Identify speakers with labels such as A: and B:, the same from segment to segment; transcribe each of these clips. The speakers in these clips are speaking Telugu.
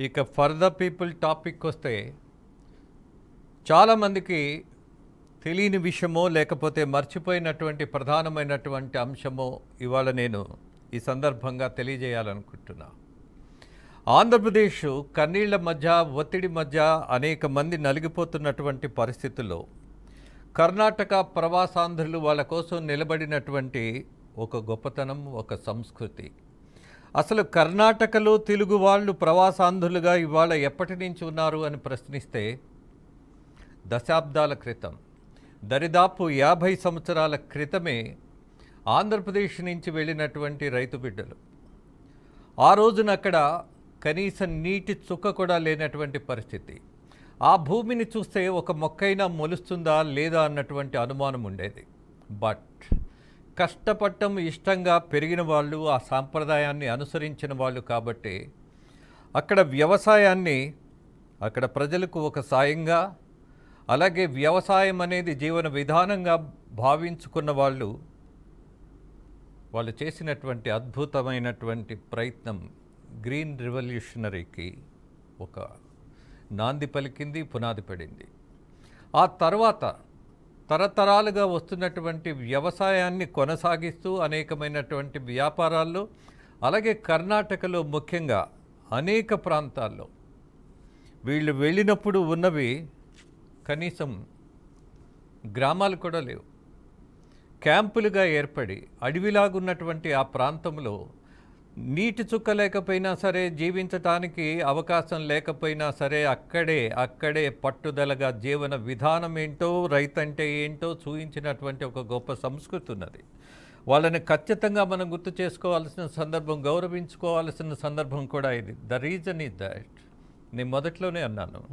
A: ఇక ఫర్ ద పీపుల్ టాపిక్ వస్తే చాలామందికి తెలియని విషయమో లేకపోతే మర్చిపోయినటువంటి ప్రధానమైనటువంటి అంశమో ఇవాళ నేను ఈ సందర్భంగా తెలియజేయాలనుకుంటున్నా. ఆంధ్రప్రదేశ్ కన్నీళ్ల మధ్య ఒత్తిడి మధ్య అనేక మంది నలిగిపోతున్నటువంటి పరిస్థితుల్లో కర్ణాటక ప్రవాసాంధ్రులు వాళ్ళ కోసం నిలబడినటువంటి ఒక గొప్పతనం, ఒక సంస్కృతి. అసలు కర్ణాటకలో తెలుగు వాళ్ళు ప్రవాసాంధ్రులుగా ఇవాళ ఎప్పటి నుంచి ఉన్నారు అని ప్రశ్నిస్తే దశాబ్దాల క్రితం, దరిదాపు 50 సంవత్సరాల క్రితమే ఆంధ్రప్రదేశ్ నుంచి వెళ్ళినటువంటి రైతు బిడ్డలు. ఆ రోజున అక్కడ కనీసం నీటి చుక్క కూడా లేనటువంటి పరిస్థితి. ఆ భూమిని చూస్తే ఒక మొక్కైనా మొలుస్తుందా లేదా అన్నటువంటి అనుమానం ఉండేది. బట్ కష్టపడటం ఇష్టంగా పెరిగిన వాళ్ళు, ఆ సాంప్రదాయాన్ని అనుసరించిన వాళ్ళు కాబట్టి అక్కడ వ్యవసాయాన్ని అక్కడ ప్రజలకు ఒక సాయంగా, అలాగే వ్యవసాయం అనేది జీవన విధానంగా భావించుకున్న వాళ్ళు చేసినటువంటి అద్భుతమైనటువంటి ప్రయత్నం గ్రీన్ రెవల్యూషనరీకి ఒక నాంది పలికింది, పునాది పడింది. ఆ తర్వాత తరతరాలుగా వస్తున్నటువంటి వ్యవసాయాన్ని కొనసాగిస్తూ అనేకమైనటువంటి వ్యాపారాల్లో, అలాగే కర్ణాటకలో ముఖ్యంగా అనేక ప్రాంతాల్లో వీళ్ళు వెళ్ళినప్పుడు ఉన్నవి కనీసం గ్రామాలు కూడా లేవు. క్యాంపులుగా ఏర్పడి అడవిలాగున్నటువంటి ఆ ప్రాంతంలో నీటి చుక్క లేకపోయినా సరే, జీవించటానికి అవకాశం లేకపోయినా సరే అక్కడే పట్టుదలగా జీవన విధానం ఏంటో, రైతంటే ఏంటో చూయించినటువంటి ఒక గొప్ప సంస్కృతి ఉన్నది. వాళ్ళని ఖచ్చితంగా మనం గుర్తు చేసుకోవాల్సిన సందర్భం, గౌరవించుకోవాల్సిన సందర్భం కూడా ఇది. ద రీజన్ ఈజ్ దట్, నేను మొదట్లోనే అన్నాను,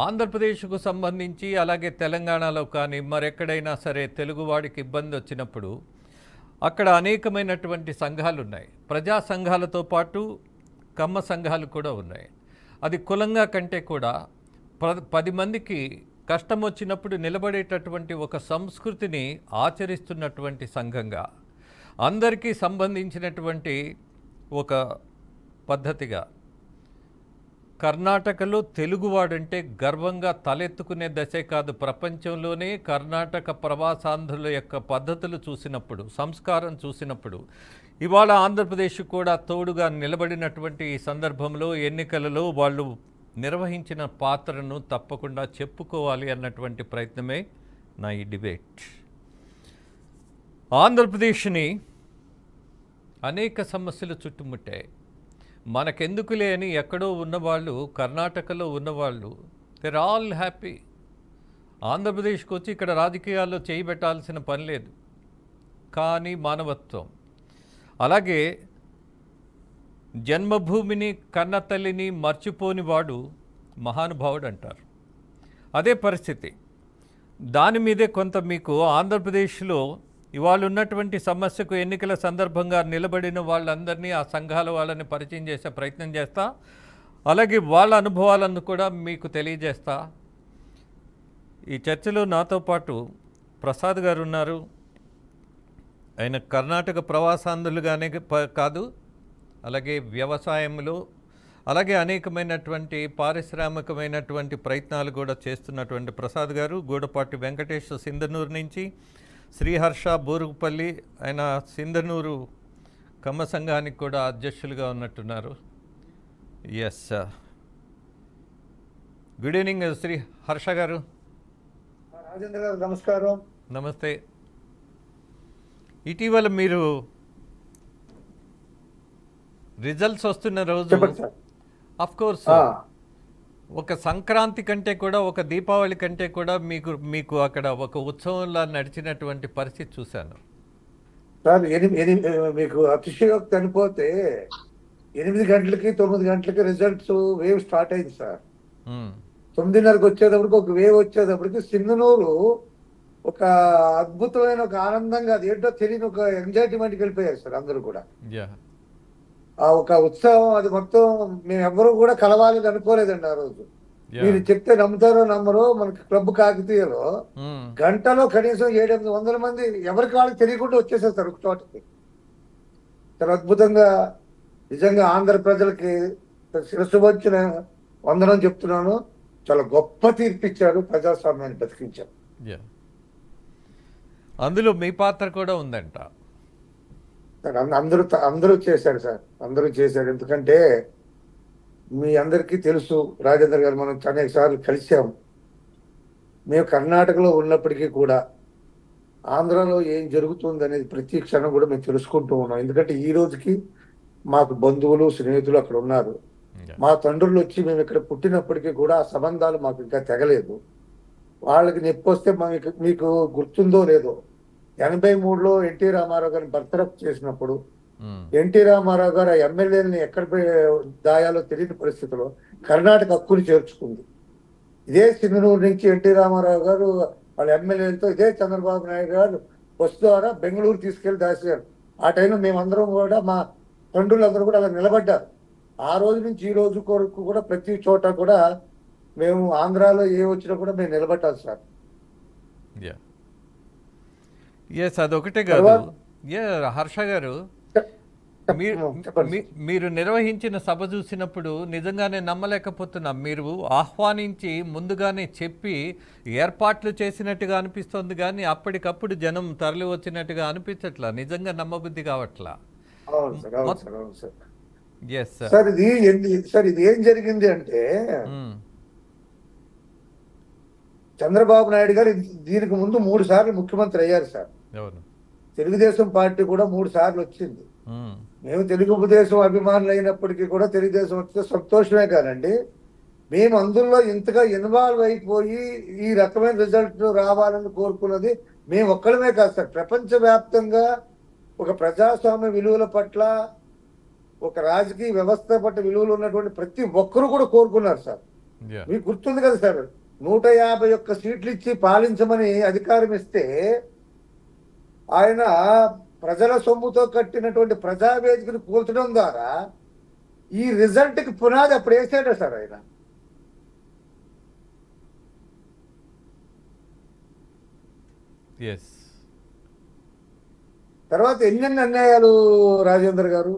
A: ఆంధ్రప్రదేశ్కు సంబంధించి అలాగే తెలంగాణలో కానీ మరెక్కడైనా సరే తెలుగువాడికి ఇబ్బంది వచ్చినప్పుడు అక్కడ అనేకమైనటువంటి సంఘాలు ఉన్నాయి. ప్రజా సంఘాలతో పాటు కమ్మ సంఘాలు కూడా ఉన్నాయి. అది కులంగా కంటే కూడా 10 మందికి కష్టం వచ్చినప్పుడు నిలబడేటటువంటి ఒక సంస్కృతిని ఆచరిస్తున్నటువంటి సంఘంగా, అందరికీ సంబంధించినటువంటి ఒక పద్ధతిగా కర్ణాటకలో తెలుగువాడంటే గర్వంగా తలెత్తుకునే దశే కాదు, ప్రపంచంలోనే కర్ణాటక ప్రవాసాంధ్రుల యొక్క పద్ధతులు చూసినప్పుడు, సంస్కారం చూసినప్పుడు ఇవాళ ఆంధ్రప్రదేశ్ కూడా తోడుగా నిలబడినటువంటి ఈ సందర్భంలో ఎన్నికలలో వాళ్ళు నిర్వహించిన పాత్రను తప్పకుండా చెప్పుకోవాలి అన్నటువంటి ప్రయత్నమే నా ఈ డిబేట్. ఆంధ్రప్రదేశ్ని అనేక సమస్యలు చుట్టుముట్టాయి. మనకెందుకులే అని ఎక్కడో ఉన్నవాళ్ళు, కర్ణాటకలో ఉన్నవాళ్ళు దే ఆర్ ఆల్ హ్యాపీ. ఆంధ్రప్రదేశ్కి వచ్చి ఇక్కడ రాజకీయాల్లో చేయబెట్టాల్సిన పని లేదు. కానీ మానవత్వం, అలాగే జన్మభూమిని కన్న తల్లిని మర్చిపోని వాడు మహానుభావుడు అంటారు. అదే పరిస్థితి. దాని మీదే కొంత మీకు ఆంధ్రప్రదేశ్లో ఇవాళ ఉన్నటువంటి సమస్యకు ఎన్నికల సందర్భంగా నిలబడిన వాళ్ళందరినీ, ఆ సంఘాల వాళ్ళని పరిచయం చేసే ప్రయత్నం చేస్తా, అలాగే వాళ్ళ అనుభవాలను కూడా మీకు తెలియజేస్తా. ఈ చర్చలో నాతో పాటు ప్రసాద్ గారు ఉన్నారు. ఆయన కర్ణాటక ప్రవాసాంధ్రులుగానే కాదు, అలాగే వ్యవసాయంలో, అలాగే అనేకమైనటువంటి పారిశ్రామికమైనటువంటి ప్రయత్నాలు కూడా చేస్తున్నటువంటి ప్రసాద్ గారు. గూడపాటి వెంకటేష్ సింధనూరు నుంచి, శ్రీహర్ష బూరుగుపల్లి, ఆయన సింధనూరు కమ్మ సంఘానికి కూడా అధ్యక్షులుగా ఉన్నట్టున్నారు. Yes, good evening Shri Harsha garu.
B: Rajendra గారు నమస్కారం.
A: నమస్తే. ఇటీవల మీరు రిజల్ట్స్ వస్తున్న రోజు, ఆఫ్ కోర్స్ ఒక సంక్రాంతి కంటే కూడా, ఒక దీపావళి కంటే కూడా మీకు అక్కడ ఒక ఉత్సవంలా నడిచినటువంటి పరిస్థితి చూశాను
B: సార్. మీకు అతిశయోక్తి అనిపోతే 8 గంటలకి 9 గంటలకి రిజల్ట్స్ వేవ్ స్టార్ట్ అయింది సార్. 9:30కి వచ్చేటప్పటికి ఒక వేవ్ వచ్చేటప్పటికి సింధనూరు ఒక అద్భుతమైన ఒక ఆనందంగా, అది ఏంటో తెలియని ఒక ఎంజాయ్మెంట్కి వెళ్ళిపోయారు సార్ అందరూ కూడా. ఆ ఒక ఉత్సవం, అది మొత్తం మేము ఎవ్వరూ కూడా కలవాలని అనుకోలేదండి ఆ రోజు. మీరు చెప్తే నమ్ముతారో నమ్మరో, మనకి క్లబ్ కాకతీయలో గంటలో కనీసం 700-800 మంది ఎవరికి వాళ్ళకి తెలియకుండా వచ్చేసేస్తారు ఒక చోటకి. చాలా అద్భుతంగా, నిజంగా ఆంధ్ర ప్రజలకి శిరస్సు వచ్చిన వందనం చెప్తున్నాను. చాలా గొప్ప తీర్పిచ్చారు, ప్రజాస్వామ్యాన్ని బతికించారు.
A: Yeah. అందులో మీ పాత్ర కూడా ఉందంట.
B: అందరూ చేశారు సార్, అందరూ చేశారు. ఎందుకంటే మీ అందరికీ తెలుసు రాజేంద్ర గారు, మనం అనేక సార్లు కలిసాము. మేము కర్ణాటకలో ఉన్నప్పటికీ కూడా ఆంధ్రాలో ఏం జరుగుతుంది అనేది ప్రతి క్షణం కూడా మేము తెలుసుకుంటూ ఉన్నాం. ఎందుకంటే ఈ రోజుకి మాకు బంధువులు స్నేహితులు అక్కడ ఉన్నారు. మా తండ్రులు వచ్చి మేము ఇక్కడ పుట్టినప్పటికీ కూడా ఆ సంబంధాలు మాకు ఇంకా తెగలేదు. వాళ్ళకి నొప్పి వస్తే మీకు గుర్తుందో లేదో, 83లో ఎన్టీ రామారావు గారిని బర్తరఫ్ చేసినప్పుడు ఎన్టీ రామారావు గారు ఆ ఎమ్మెల్యేలని ఎక్కడ దాయాలో తెలియని పరిస్థితిలో కర్ణాటక హక్కులు చేర్చుకుంది. ఇదే సింధనూరు నుంచి ఎన్టీ రామారావు గారు వాళ్ళ ఎమ్మెల్యేలతో ఇదే చంద్రబాబు నాయుడు గారు బస్సు ద్వారా బెంగళూరు తీసుకెళ్లి దాచారు. ఆ టైంలో మేమందరం కూడా, మా తండ్రులందరూ కూడా అలా నిలబడ్డారు. ఆ రోజు నుంచి ఈ రోజు కొరకు కూడా ప్రతి చోట కూడా మేము ఆంధ్రాలో ఏ వచ్చినా కూడా మేము నిలబట్టాలి సార్.
A: ఎస్, అదొకటే కాదు. హర్ష గారు, మీరు నిర్వహించిన సభ చూసినప్పుడు నిజంగానే నమ్మలేకపోతున్నా. మీరు ఆహ్వానించి ముందుగానే చెప్పి ఏర్పాట్లు చేసినట్టుగా అనిపిస్తుంది, కానీ అప్పటికప్పుడు జనం తరలి వచ్చినట్టుగా అనిపించట్లా. నిజంగా నమ్మబుద్ధి కావట్లా.
B: సార్ ఇది ఏం జరిగింది అంటే, చంద్రబాబు నాయుడు గారు దీనికి ముందు 3 సార్లు ముఖ్యమంత్రి అయ్యారు సార్. తెలుగుదేశం పార్టీ కూడా 3 సార్లు వచ్చింది. మేము తెలుగుదేశం అభిమానులు అయినప్పటికీ కూడా తెలుగుదేశం వస్తే సంతోషమే కానండి, మేము అందులో ఇంతగా ఇన్వాల్వ్ అయిపోయి ఈ రకమైన రిజల్ట్ రావాలని కోరుకున్నది మేము ఒక్కడమే కాదు సార్. ప్రపంచవ్యాప్తంగా ఒక ప్రజాస్వామ్య విలువల పట్ల, ఒక రాజకీయ వ్యవస్థ పట్ల విలువలు ఉన్నటువంటి ప్రతి ఒక్కరు కూడా కోరుకున్నారు సార్. మీకు గుర్తుంది కదా సార్, 151 సీట్లు ఇచ్చి పాలించమని అధికారం ఇస్తే ఆయన ప్రజల సొమ్ముతో కట్టినటువంటి ప్రజావేదికను కూల్చడం ద్వారా ఈ రిజల్ట్ కి పునాది అప్పుడు వేసాడు సార్ ఆయన. తర్వాత ఎన్నెన్ని అన్యాయాలు రాజేందర్ గారు,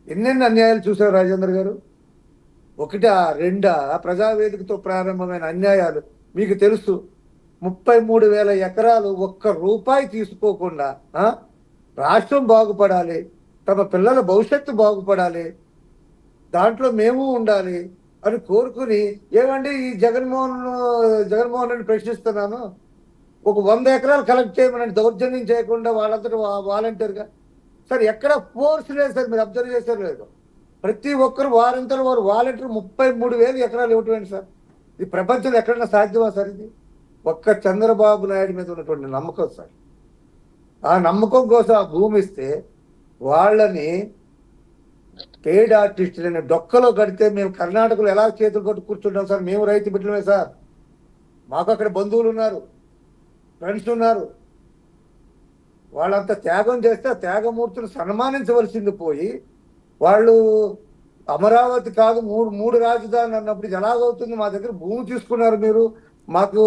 B: ఎన్నెన్ని అన్యాయాలు చూశారు రాజేందర్ గారు. 1, 2 ప్రజావేదికతో ప్రారంభమైన అన్యాయాలు మీకు తెలుసు. 33,000 ఎకరాలు ఒక్క రూపాయి తీసుకోకుండా రాష్ట్రం బాగుపడాలి, తమ పిల్లల భవిష్యత్తు బాగుపడాలి, దాంట్లో మేము ఉండాలి అని కోరుకుని, ఏమండి ఈ జగన్మోహన్ రెడ్డి ప్రశ్నిస్తున్నాను, ఒక 100 ఎకరాలు కలెక్ట్ చేయమని దౌర్జన్యం చేయకుండా వాళ్ళందరూ వాలంటీర్గా. సార్ ఎక్కడ ఫోర్స్ లేదు సార్, మీరు అబ్జర్వ్ చేశారు లేదు, ప్రతి ఒక్కరు వారంతలో వారు వాలంటీర్ 33,000 ఎకరాలు ఇవ్వటమేంటి సార్? ఇది ప్రపంచంలో ఎక్కడన్నా సాధ్యమా సార్? ఇది ఒక్క చంద్రబాబు నాయుడు మీద ఉన్నటువంటి నమ్మకం సార్. ఆ నమ్మకం కోసం ఆ భూమి ఇస్తే వాళ్ళని పేడ్ ఆర్టిస్టులని డొక్కలో కడితే మేము కర్ణాటకలో ఎలా చేతులు కొట్టు కూర్చుంటాం సార్? మేము రైతు బిడ్డలమే సార్, మాకు అక్కడ బంధువులు ఉన్నారు, ఫ్రెండ్స్ ఉన్నారు. వాళ్ళంతా త్యాగం చేస్తే ఆ త్యాగమూర్తులు సన్మానించవలసింది పోయి వాళ్ళు అమరావతి కాదు మూడు రాజధాని అన్నప్పుడు ఇది ఎలాగవుతుంది? మా దగ్గర భూమి తీసుకున్నారు మీరు, మాకు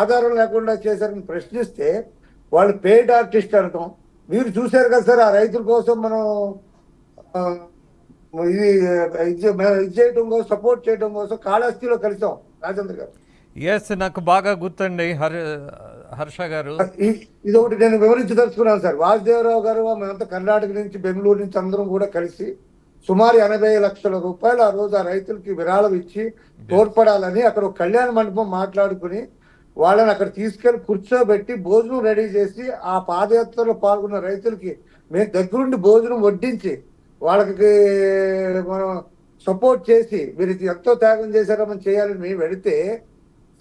B: ఆధారం లేకుండా చేశారని ప్రశ్నిస్తే వాళ్ళు పేడ్ ఆర్టిస్ట్ అనటం మీరు చూశారు కదా సార్. ఆ రైతుల కోసం మనం ఇది చేయడం కోసం, సపోర్ట్ చేయడం కోసం కాళహస్తిలో కలిసాం రాజేంద్ర గారు.
A: ఎస్, నాకు బాగా గుర్తండి హర్ష గారు.
B: ఇది ఒకటి నేను వివరించదలుచుకున్నాను సార్. వాసుదేవరావు గారు మేమంతా కర్ణాటక నుంచి, బెంగళూరు నుంచి అందరం కూడా కలిసి సుమారు 80 లక్షల రూపాయలు ఆ రోజు ఆ రైతులకి విరాళం ఇచ్చి తోడ్పడాలని అక్కడ ఒక కళ్యాణ మండపం మాట్లాడుకుని వాళ్ళని అక్కడ తీసుకెళ్లి కూర్చోబెట్టి భోజనం రెడీ చేసి ఆ పాదయాత్రలో పాల్గొన్న రైతులకి మేము దగ్గరుండి భోజనం వడ్డించి వాళ్ళకి మనం సపోర్ట్ చేసి మీరు ఎంతో త్యాగం చేశారని చేయాలని మేము వెళితే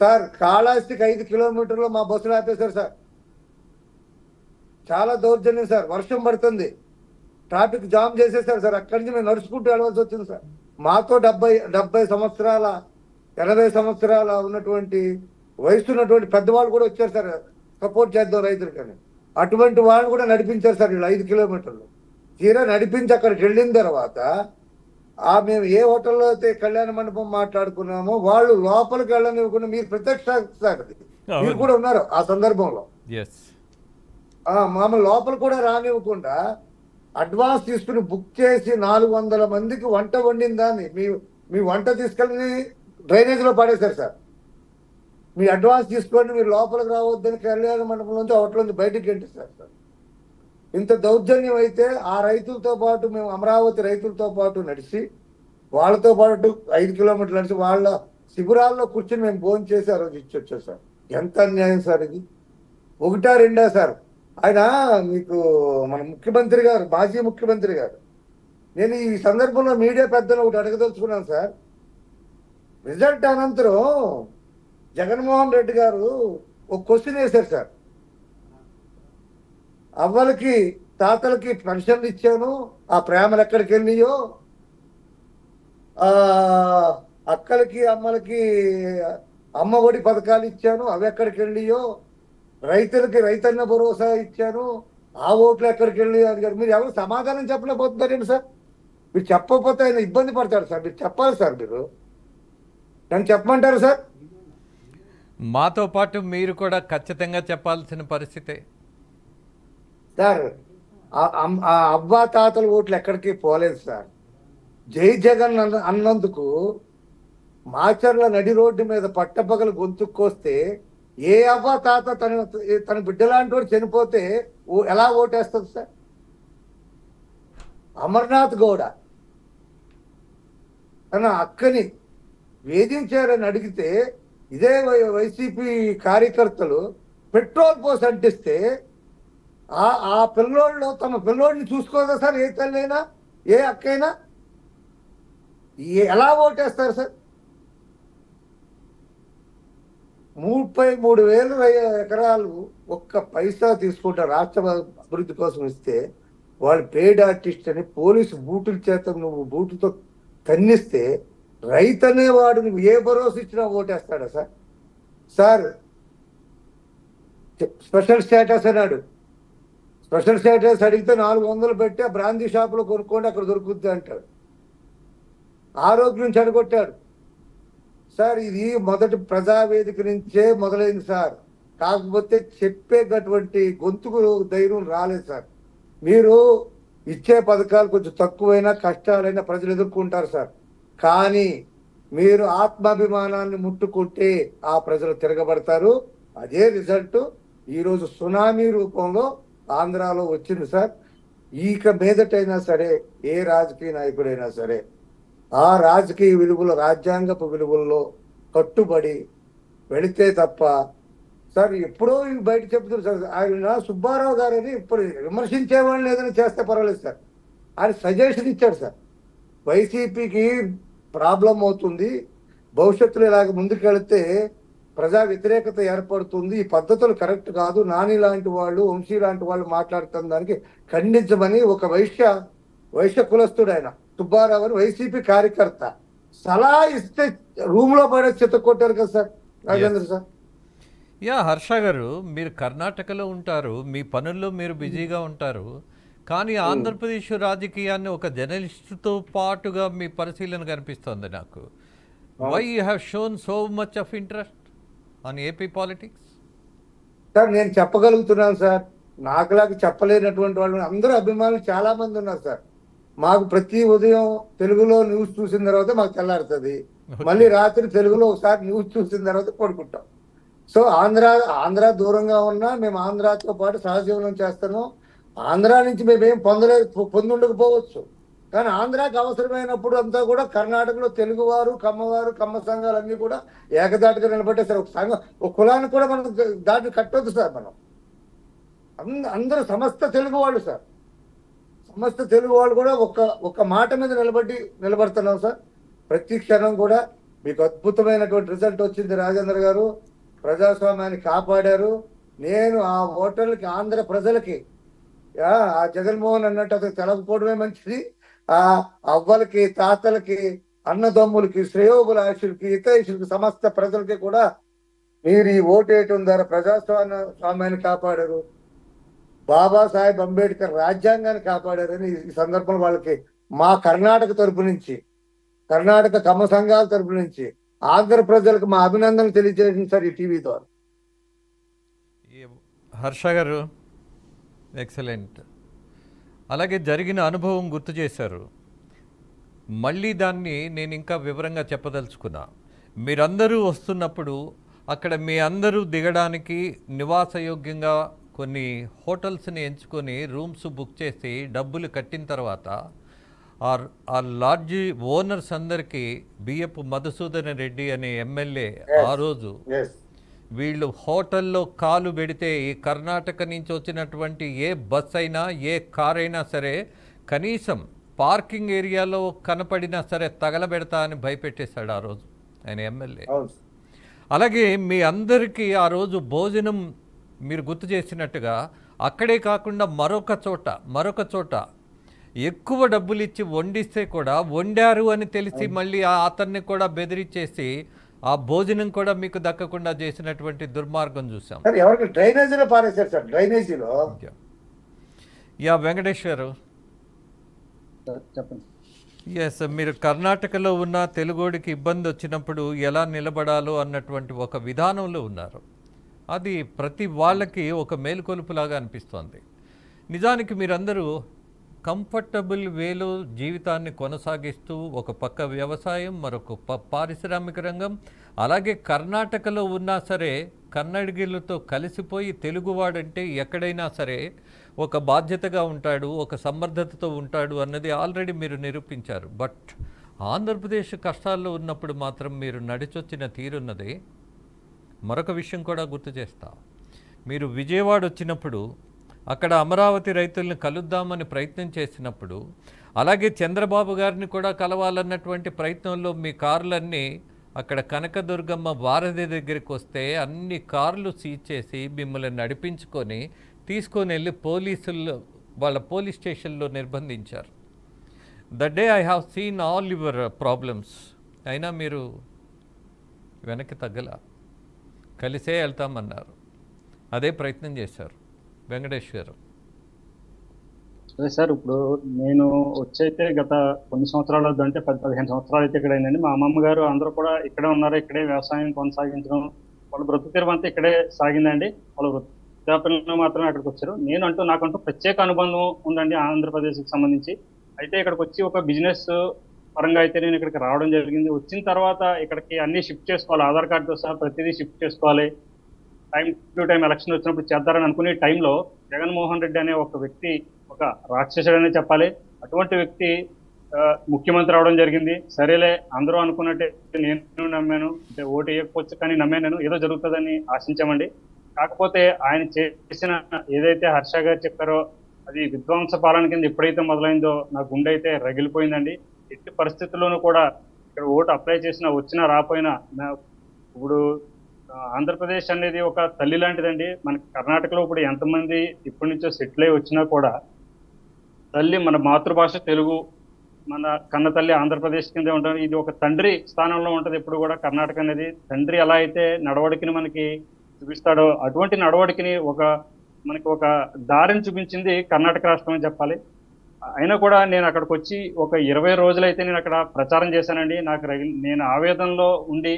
B: సార్ కాళహస్తికి 5 కిలోమీటర్లు మా బస్సులు ఆపేశారు సార్. చాలా దౌర్జన్యం సార్. వర్షం పడుతుంది, ట్రాఫిక్ జామ్ చేసేసారు సార్. అక్కడి నుంచి మేము నడుచుకుంటూ వెళ్ళవలసి వచ్చింది సార్. మాతో 70 సంవత్సరాల 80 సంవత్సరాల ఉన్నటువంటి వయసు ఉన్నటువంటి పెద్దవాళ్ళు కూడా వచ్చారు సార్, సపోర్ట్ చేద్దాం రైతులకని. అటువంటి వాళ్ళు కూడా నడిపించారు సార్ వీళ్ళు 5 కిలోమీటర్లు. తీరా నడిపించి అక్కడికి వెళ్ళిన తర్వాత మేము ఏ హోటల్లో అయితే కళ్యాణ మండపం మాట్లాడుకున్నామో వాళ్ళు లోపలికి వెళ్ళనివ్వకుండా, మీరు ప్రత్యక్ష సార్ మీరు కూడా ఉన్నారు ఆ సందర్భంలో, మమ్మల్ని లోపల కూడా రానివ్వకుండా అడ్వాన్స్ తీసుకుని బుక్ చేసి 400 మందికి వంట వండిన దాన్ని మీ వంట తీసుకెళ్ళి డ్రైనేజ్లో పడేశారు సార్. మీ అడ్వాన్స్ తీసుకోండి, మీరు లోపలికి రావద్దని కళ్యాణ మండపం నుంచి అవట్లోంచి బయటికి గెంటిస్తారు సార్. ఇంత దౌర్జన్యం అయితే ఆ రైతులతో పాటు మేము అమరావతి రైతులతో పాటు నడిచి వాళ్ళతో పాటు 5 కిలోమీటర్లు నడిచి వాళ్ళ శిబిరాల్లో కూర్చొని మేము భోజనం చేసి ఆ రోజు ఇచ్చొచ్చాం సార్. ఎంత అన్యాయం సార్ ఇది! ఒకటా రెండా సార్? ఆయన మీకు మన ముఖ్యమంత్రి గారు, మాజీ ముఖ్యమంత్రి గారు, నేను ఈ సందర్భంలో మీడియా పెద్దలు ఒకటి అడగదలుచుకున్నాను సార్. రిజల్ట్ అనంతరం జగన్మోహన్ రెడ్డి గారు ఒక క్వశ్చన్ వేశారు సార్. అవ్వలకి తాతలకి పెన్షన్లు ఇచ్చాను, ఆ ప్రేమలు ఎక్కడికి వెళ్ళియో, ఆ అక్కలకి అమ్మలకి అమ్మ ఒడి పథకాలు ఇచ్చాను, అవి ఎక్కడికి వెళ్ళియో, రైతులకి రైతన్న భరోసా ఇచ్చాను, ఆ ఓట్లు ఎక్కడికి వెళ్ళి అడిగారు. మీరు ఎవరు సమాధానం చెప్పలేకపోతున్నారేంటి సార్? మీరు చెప్పకపోతే ఆయన ఇబ్బంది పడతారు సార్. మీరు చెప్పాలి సార్. మీరు నన్ను చెప్పమంటారు సార్?
A: మాతో పాటు మీరు కూడా ఖచ్చితంగా చెప్పాల్సిన పరిస్థితే
B: సార్. ఆ అవ్వా తాతల ఓట్లు ఎక్కడికి పోలేదు సార్. జై జగన్ అన్నందుకు మాచర్ల నడి రోడ్డు మీద పట్టపగలు గొంతుక్కొస్తే ఏ అవ్వ తాత తన బిడ్డలాంటి వాడు చనిపోతే ఎలా ఓటేస్తుంది సార్? అమర్నాథ్ గౌడ తన అక్కని వేధించారని అడిగితే ఇదే వైసీపీ కార్యకర్తలు పెట్రోల్ పోసి అంటిస్తే ఆ పిల్లోళ్ళు తమ పిల్లోడిని చూసుకోదా సార్? ఏ తల్లైనా ఏ అక్కైనా ఎలా ఓటేస్తారు సార్? 33,000 ఎకరాలు ఒక్క పైసా తీసుకుంటే రాష్ట్ర అభివృద్ధి కోసం ఇస్తే వాళ్ళు పెయిడ్ ఆర్టిస్ట్ అని పోలీసు బూటుల చేత నువ్వు బూటుతో తన్నిస్తే రైతు అనేవాడు నువ్వు ఏ భరోసా ఇచ్చినా ఓటేస్తాడా సార్? సార్ స్పెషల్ స్టేటస్ అన్నాడు. స్పెషల్ స్టేటస్ అడిగితే 400 పెట్టి ఆ బ్రాందీ షాపులో కొనుక్కోండి, అక్కడ దొరుకుద్ది అంటాడు. ఆరోగ్యం చెడగొట్టాడు సార్. ఇది మొదటి ప్రజావేదిక నుంచే మొదలైంది సార్. కాకపోతే చెప్పేటటువంటి గొంతుకు ధైర్యం రాలేదు సార్. మీరు ఇచ్చే పథకాలు కొంచెం తక్కువైనా కష్టాలైనా ప్రజలు ఎదుర్కొంటారు సార్. కానీ మీరు ఆత్మాభిమానాన్ని ముట్టుకుంటే ఆ ప్రజలు తిరగబడతారు. అదే రిజల్ట్ ఈరోజు సునామీ రూపంలో ఆంధ్రాలో వచ్చింది సార్. ఈక మీదటైనా సరే ఏ రాజకీయ నాయకుడైనా సరే ఆ రాజకీయ విలువలు, రాజ్యాంగపు విలువల్లో కట్టుబడి వెళితే తప్ప సార్ ఎప్పుడో బయట చెప్తున్నారు సార్. ఆయన సుబ్బారావు గారని ఇప్పుడు విమర్శించే వాళ్ళని ఏదైనా చేస్తే పర్వాలేదు సార్. ఆయన సజెషన్ ఇచ్చాడు సార్. వైసీపీకి ప్రాబ్లం అవుతుంది, భవిష్యత్తులో ఇలాగ ముందుకెళ్తే ప్రజా వ్యతిరేకత ఏర్పడుతుంది, ఈ పద్ధతులు కరెక్ట్ కాదు, నాని లాంటి వాళ్ళు, వంశీ లాంటి వాళ్ళు మాట్లాడుతున్న దానికి ఖండించమని ఒక వైశ్య కులస్తుడు ఆయన సుబ్బారావు అని వైసీపీ కార్యకర్త సలహా ఇస్తే రూమ్ లో పడే చెత్త కొట్టారు కదా సార్ రాజేంద్ర సార్.
A: హర్ష గారు, మీరు కర్ణాటకలో ఉంటారు, మీ పనుల్లో మీరు బిజీగా ఉంటారు, కానీ ఆంధ్రప్రదేశ్ రాజకీయాన్ని ఒక జర్నలిస్టుతో పాటుగా మీ పరిశీలన కనిపిస్తుంది నాకు. Why you have shown so much of interest on AP politics?
B: Sir నేను చెప్పగలుగుతున్నాను సార్. నాకులాగా చెప్పలేనటువంటి వాళ్ళు అందరూ అభిమానులు చాలా మంది ఉన్నారు సార్. మాకు ప్రతి ఉదయం తెలుగులో న్యూస్ చూసిన తర్వాత మాకు తెల్లారుతుంది, మళ్ళీ రాత్రి తెలుగులో ఒకసారి న్యూస్ చూసిన తర్వాత పడుకుంటాం. సో ఆంధ్ర దూరంగా ఉన్నా మేము ఆంధ్రాతో పాటు సహజీవనం చేస్తాము. ఆంధ్ర నుంచి మేమేం పొందుండకపోవచ్చు, కానీ ఆంధ్రాకి అవసరమైనప్పుడు అంతా కూడా కర్ణాటకలో తెలుగువారు, కమ్మ సంఘాలు అన్ని కూడా ఏకదాటిగా నిలబెట్టేసారు. ఒక సంఘం, ఒక కులాన్ని కూడా మనం దాటి కట్టొద్దు సార్. మనం అందరూ సమస్త తెలుగు వాళ్ళు సార్. సమస్త తెలుగు వాళ్ళు కూడా ఒక మాట మీద నిలబడుతున్నాం సార్. ప్రతి క్షణం కూడా మీకు అద్భుతమైనటువంటి రిజల్ట్ వచ్చింది రాజేంద్ర గారు. ప్రజాస్వామ్యాన్ని కాపాడారు. నేను ఆ ఓటర్లకి, ఆంధ్ర ప్రజలకి, ఆ జగన్మోహన్ అన్నట్టు అతను తెలకపోవడమే మంచిది. ఆ అవ్వలకి, తాతలకి, అన్నదమ్ములకి, శ్రేయోభిలాషులకి, హితైషులకి, సమస్త ప్రజలకి కూడా మీరు ఈ ఓటేయటం ద్వారా ప్రజాస్వామ్యాన్ని కాపాడారు. బాబాసాహెబ్ అంబేద్కర్ రాజ్యాంగాన్ని కాపాడారని ఈ సందర్భంలో వాళ్ళకి మా కర్ణాటక తరపు నుంచి, కర్ణాటక కమ్మ సంఘాల తరపు నుంచి ఆంధ్ర ప్రజలకు మా అభినందనలు తెలియజేసింది సార్ ఈ టీవీ ద్వారా.
A: హర్ష గారు ఎక్సలెంట్. అలాగే జరిగిన అనుభవం గుర్తు చేశారు. మళ్ళీ దాన్ని నేను ఇంకా వివరంగా చెప్పదలుచుకున్నా. మీరందరూ వస్తున్నప్పుడు అక్కడ మీ అందరూ దిగడానికి నివాసయోగ్యంగా కొన్ని హోటల్స్ని ఎంచుకొని రూమ్స్ బుక్ చేసి డబ్బులు కట్టిన తర్వాత ఆ లాడ్జి ఓనర్స్ అందరికీ బియ్యపు మధుసూదన రెడ్డి అనే ఎమ్మెల్యే ఆ రోజు వీళ్ళు హోటల్లో కాలు పెడితే ఈ కర్ణాటక నుంచి వచ్చినటువంటి ఏ బస్ అయినా ఏ కార్ అయినా సరే కనీసం పార్కింగ్ ఏరియాలో కనపడినా సరే తగలబెడతా అని భయపెట్టేశాడు ఆ రోజు ఆయన ఎమ్మెల్యే. అలాగే మీ అందరికీ ఆ రోజు భోజనం మీరు గుర్తు చేసినట్టుగా అక్కడే కాకుండా మరొక చోట ఎక్కువ డబ్బులు ఇచ్చి వండిస్తే కూడా వండారు అని తెలిసి మళ్ళీ అతన్ని కూడా బెదిరించేసి ఆ భోజనం కూడా మీకు దక్కకుండా చేసినటువంటి దుర్మార్గం చూసాం.
B: డ్రైనేజీలో పారేశారు సార్, డ్రైనేజీలో.
A: యా వెంకటేశ్వరు,
C: చెప్పండి.
A: ఎస్, మీరు కర్ణాటకలో ఉన్న తెలుగోడికి ఇబ్బంది వచ్చినప్పుడు ఎలా నిలబడాలో అన్నటువంటి ఒక విధానంలో ఉన్నారు. అది ప్రతి వాళ్ళకి ఒక మేలుకొలుపులాగా అనిపిస్తోంది. నిజానికి మీరందరూ కంఫర్టబుల్ వేలో జీవితాన్ని కొనసాగిస్తూ ఒక పక్క వ్యవసాయం, మరొక పారిశ్రామిక రంగం, అలాగే కర్ణాటకలో ఉన్నా సరే కన్నడిగిలతో కలిసిపోయి తెలుగువాడంటే ఎక్కడైనా సరే ఒక బాధ్యతగా ఉంటాడు, ఒక సమర్థతతో ఉంటాడు అన్నది ఆల్రెడీ మీరు నిరూపించారు. బట్ ఆంధ్రప్రదేశ్ కష్టాల్లో ఉన్నప్పుడు మాత్రం మీరు నడిచొచ్చిన తీరున్నది. మరొక విషయం కూడా గుర్తు చేస్తా. మీరు విజయవాడ వచ్చినప్పుడు అక్కడ అమరావతి రైతుల్ని కలుద్దామని ప్రయత్నం చేసినప్పుడు, అలాగే చంద్రబాబు గారిని కూడా కలవాలన్నటువంటి ప్రయత్నంలో మీ కార్లన్నీ అక్కడ కనకదుర్గమ్మ వారధి దగ్గరికి వస్తే అన్ని కార్లు సీజ్ చేసి మిమ్మల్ని నడిపించుకొని తీసుకొని వెళ్ళి వాళ్ళ పోలీస్ స్టేషన్లో నిర్బంధించారు. The day I have seen all your problems. అయినా మీరు వెనక్కి తగ్గల, కలిసే వెళ్తామన్నారు, అదే ప్రయత్నం చేశారు. వెంకటేశ్వర్
C: అదే సార్, ఇప్పుడు నేను వచ్చైతే గత కొన్ని సంవత్సరాలు అంటే 10-15 సంవత్సరాలు అయితే ఇక్కడ అయిందండి. మా అమ్మమ్మ గారు అందరూ కూడా ఇక్కడే ఉన్నారు, ఇక్కడే వ్యవసాయం కొనసాగించడం, వాళ్ళ బ్రతుకు తెరువు అంతా ఇక్కడే సాగిందండి. వాళ్ళ వృద్ధాప్యంలో మాత్రమే అక్కడికి వచ్చారు. నాకంటూ ప్రత్యేక అనుబంధం ఉందండి ఆంధ్రప్రదేశ్కి సంబంధించి. అయితే ఇక్కడికి వచ్చి ఒక బిజినెస్ పరంగా అయితే నేను ఇక్కడికి రావడం జరిగింది. వచ్చిన తర్వాత ఇక్కడికి అన్ని షిఫ్ట్ చేసుకోవాలి, ఆధార్ కార్డుతో సహా ప్రతిదీ షిఫ్ట్ చేసుకోవాలి. టైం టు టైం ఎలక్షన్ వచ్చినప్పుడు చేద్దారని అనుకునే టైంలో జగన్మోహన్ రెడ్డి అనే ఒక వ్యక్తి, ఒక రాక్షసుడనే చెప్పాలి, అటువంటి వ్యక్తి ముఖ్యమంత్రి అవడం జరిగింది. సరేలే, అందరూ అనుకున్నట్టే నేను నమ్మాను, అంటే ఓటు వేయకపోవచ్చు కానీ నమ్మాను, నేను ఏదో జరుగుతుందని ఆశించామండి. కాకపోతే ఆయన చేసిన ఏదైతే హర్ష గారు చెప్పారో అది విధ్వంస పాలన కింద ఎప్పుడైతే మొదలైందో నా గుండె అయితే రగిలిపోయిందండి. ఎట్టి పరిస్థితుల్లోనూ కూడా ఇక్కడ ఓటు అప్లై చేసినా వచ్చినా రాపోయినా ఇప్పుడు ఆంధ్రప్రదేశ్ అనేది ఒక తల్లి లాంటిదండి. మనకి కర్ణాటకలో ఇప్పుడు ఎంతమంది ఇప్పటి నుంచో సెటిల్ అయి వచ్చినా కూడా తల్లి, మన మాతృభాష తెలుగు, మన కన్న తల్లి ఆంధ్రప్రదేశ్ కిందే ఉంటారు. ఇది ఒక తండ్రి స్థానంలో ఉంటుంది ఎప్పుడు కూడా కర్ణాటక అనేది. తండ్రి ఎలా అయితే నడవడికని మనకి చూపిస్తాడో అటువంటి నడవడికని మనకి ఒక దారిని చూపించింది కర్ణాటక రాష్ట్రం అని చెప్పాలి. అయినా కూడా నేను అక్కడికి వచ్చి ఒక 20 రోజులైతే నేను అక్కడ ప్రచారం చేశానండి. నేను ఆవేదనలో ఉండి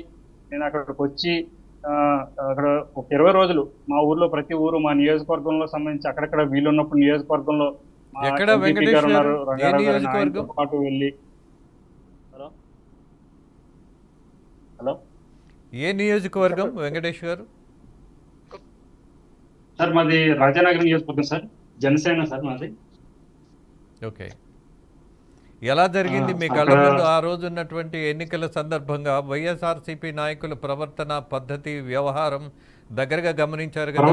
C: నేను అక్కడికి వచ్చి అక్కడ ఒక 20 రోజులు మా ఊర్లో ప్రతి ఊరు, మా నియోజకవర్గంలో సంబంధించి అక్కడక్కడ వీలున్నప్పుడు నియోజకవర్గంలో పాటు వెళ్ళి. హలో,
A: ఏ నియోజకవర్గం వెంకటేశ్వర్?
C: సార్ మాది రాజానగరం నియోజకవర్గం సార్, జనసేన సార్ మాది.
A: ఓకే, ఎలా జరిగింది మీ కళ్ళ ముందు ఆ రోజు ఉన్నటువంటి ఎన్నికల సందర్భంగా వైఎస్ఆర్సీపీ నాయకుల ప్రవర్తన, పద్ధతి, వ్యవహారం దగ్గరగా గమనించారు కదా?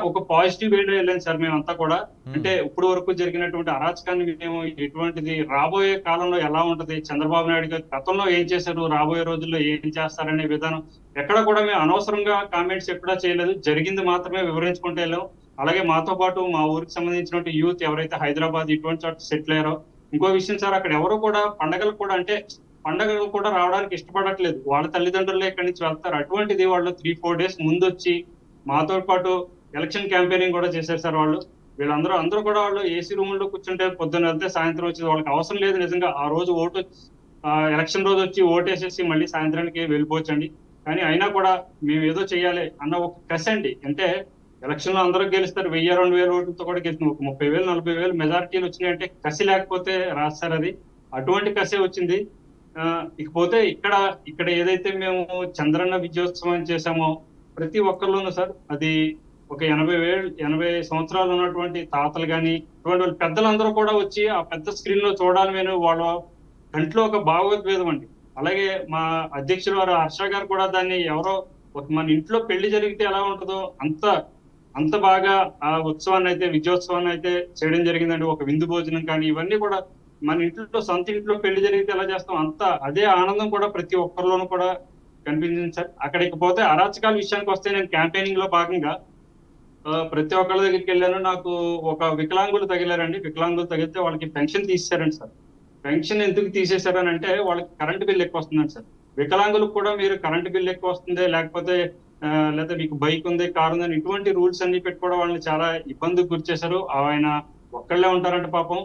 C: ఒక పాజిటివ్ వేలో వెళ్ళాను సార్ మేమంతా కూడా. అంటే ఇప్పుడు వరకు జరిగినటువంటి అరాచకాన్ని మేము ఎటువంటిది రాబోయే కాలంలో ఎలా ఉంటది, చంద్రబాబు నాయుడు గారు గతంలో ఏం చేశారు, రాబోయే రోజుల్లో ఏం చేస్తారనే విధానం ఎక్కడ కూడా మేము అనవసరంగా కామెంట్స్ ఎప్పుడా చేయలేదు. జరిగింది మాత్రమే వివరించుకుంటూ వెళ్ళాం. అలాగే మాతో పాటు మా ఊరికి సంబంధించినటువంటి యూత్ ఎవరైతే హైదరాబాద్ ఇటువంటి చోట సెటిల్ అయ్యారో, ఇంకో విషయం సార్, అక్కడ ఎవరు కూడా పండగలు కూడా రావడానికి ఇష్టపడట్లేదు. వాళ్ళ తల్లిదండ్రులే ఇక్కడి నుంచి వెళ్తారు. అటువంటిది వాళ్ళు 3-4 డేస్ ముందు వచ్చి మాతో పాటు ఎలక్షన్ క్యాంపెయినింగ్ కూడా చేశారు సార్. వీళ్ళందరూ కూడా వాళ్ళు ఏసీ రూముల్లో కూర్చుంటే పొద్దున్న వెళ్తే సాయంత్రం వచ్చేది. వాళ్ళకి అవసరం లేదు నిజంగా ఆ రోజు ఎలక్షన్ రోజు వచ్చి ఓటేసేసి మళ్ళీ సాయంత్రానికి వెళ్ళిపోవచ్చండి. కానీ అయినా కూడా మేము ఏదో చెయ్యాలి అన్న ఒక కసి అండి. అంటే ఎలక్షన్ లో అందరూ గెలుస్తారు, 1000-2000 ఓట్లతో కూడా గెలుస్తుంది. ఒక 30,000-40,000 మెజారిటీలు వచ్చినాయంటే కసి లేకపోతే రాస్తారు అది. అటువంటి కసే వచ్చింది. ఇకపోతే ఇక్కడ ఇక్కడ ఏదైతే మేము చంద్రన్న విజయోత్సవం చేశామో ప్రతి ఒక్కరిలోనూ సార్ అది ఒక 80 సంవత్సరాలు ఉన్నటువంటి తాతలు కానీ ఇటువంటి వాళ్ళు పెద్దలందరూ కూడా వచ్చి ఆ పెద్ద స్క్రీన్ లో చూడాలని వాళ్ళ కంట్లో ఒక భావోద్వేదం అండి. అలాగే మా అధ్యక్షుడు వారు హర్ష గారు కూడా దాన్ని ఎవరో మన ఇంట్లో పెళ్లి జరిగితే ఎలా ఉంటుందో అంత బాగా ఆ ఉత్సవాన్ని అయితే విజయోత్సవాన్ని అయితే చేయడం జరిగిందండి. ఒక విందు భోజనం కానీ ఇవన్నీ కూడా మన ఇంట్లో సొంత ఇంట్లో పెళ్లి జరిగితే ఎలా చేస్తాం అదే ఆనందం కూడా ప్రతి ఒక్కరిలోనూ కూడా కనిపించింది సార్. అక్కడికి పోతే అరాచకాల విషయానికి వస్తే నేను క్యాంపెయినింగ్ లో భాగంగా ప్రతి ఒక్కళ్ళ దగ్గరికి వెళ్ళాను. నాకు ఒక వికలాంగులు తగిలారండి. వికలాంగులు తగిలితే వాళ్ళకి పెన్షన్ తీసేశారండి సార్. పెన్షన్ ఎందుకు తీసేశారని అంటే వాళ్ళకి కరెంట్ బిల్ ఎక్కువ వస్తుందండి సార్. వికలాంగులకు కూడా మీరు కరెంట్ బిల్ ఎక్కువ వస్తుంది లేకపోతే మీకు బైక్ ఉంది, కారు ఉంది, ఇటువంటి రూల్స్ అన్ని పెట్టుకోవడం వాళ్ళని చాలా ఇబ్బందికి గురి చేశారు. ఆయన ఒక్కళ్ళే ఉంటారంటే పాపం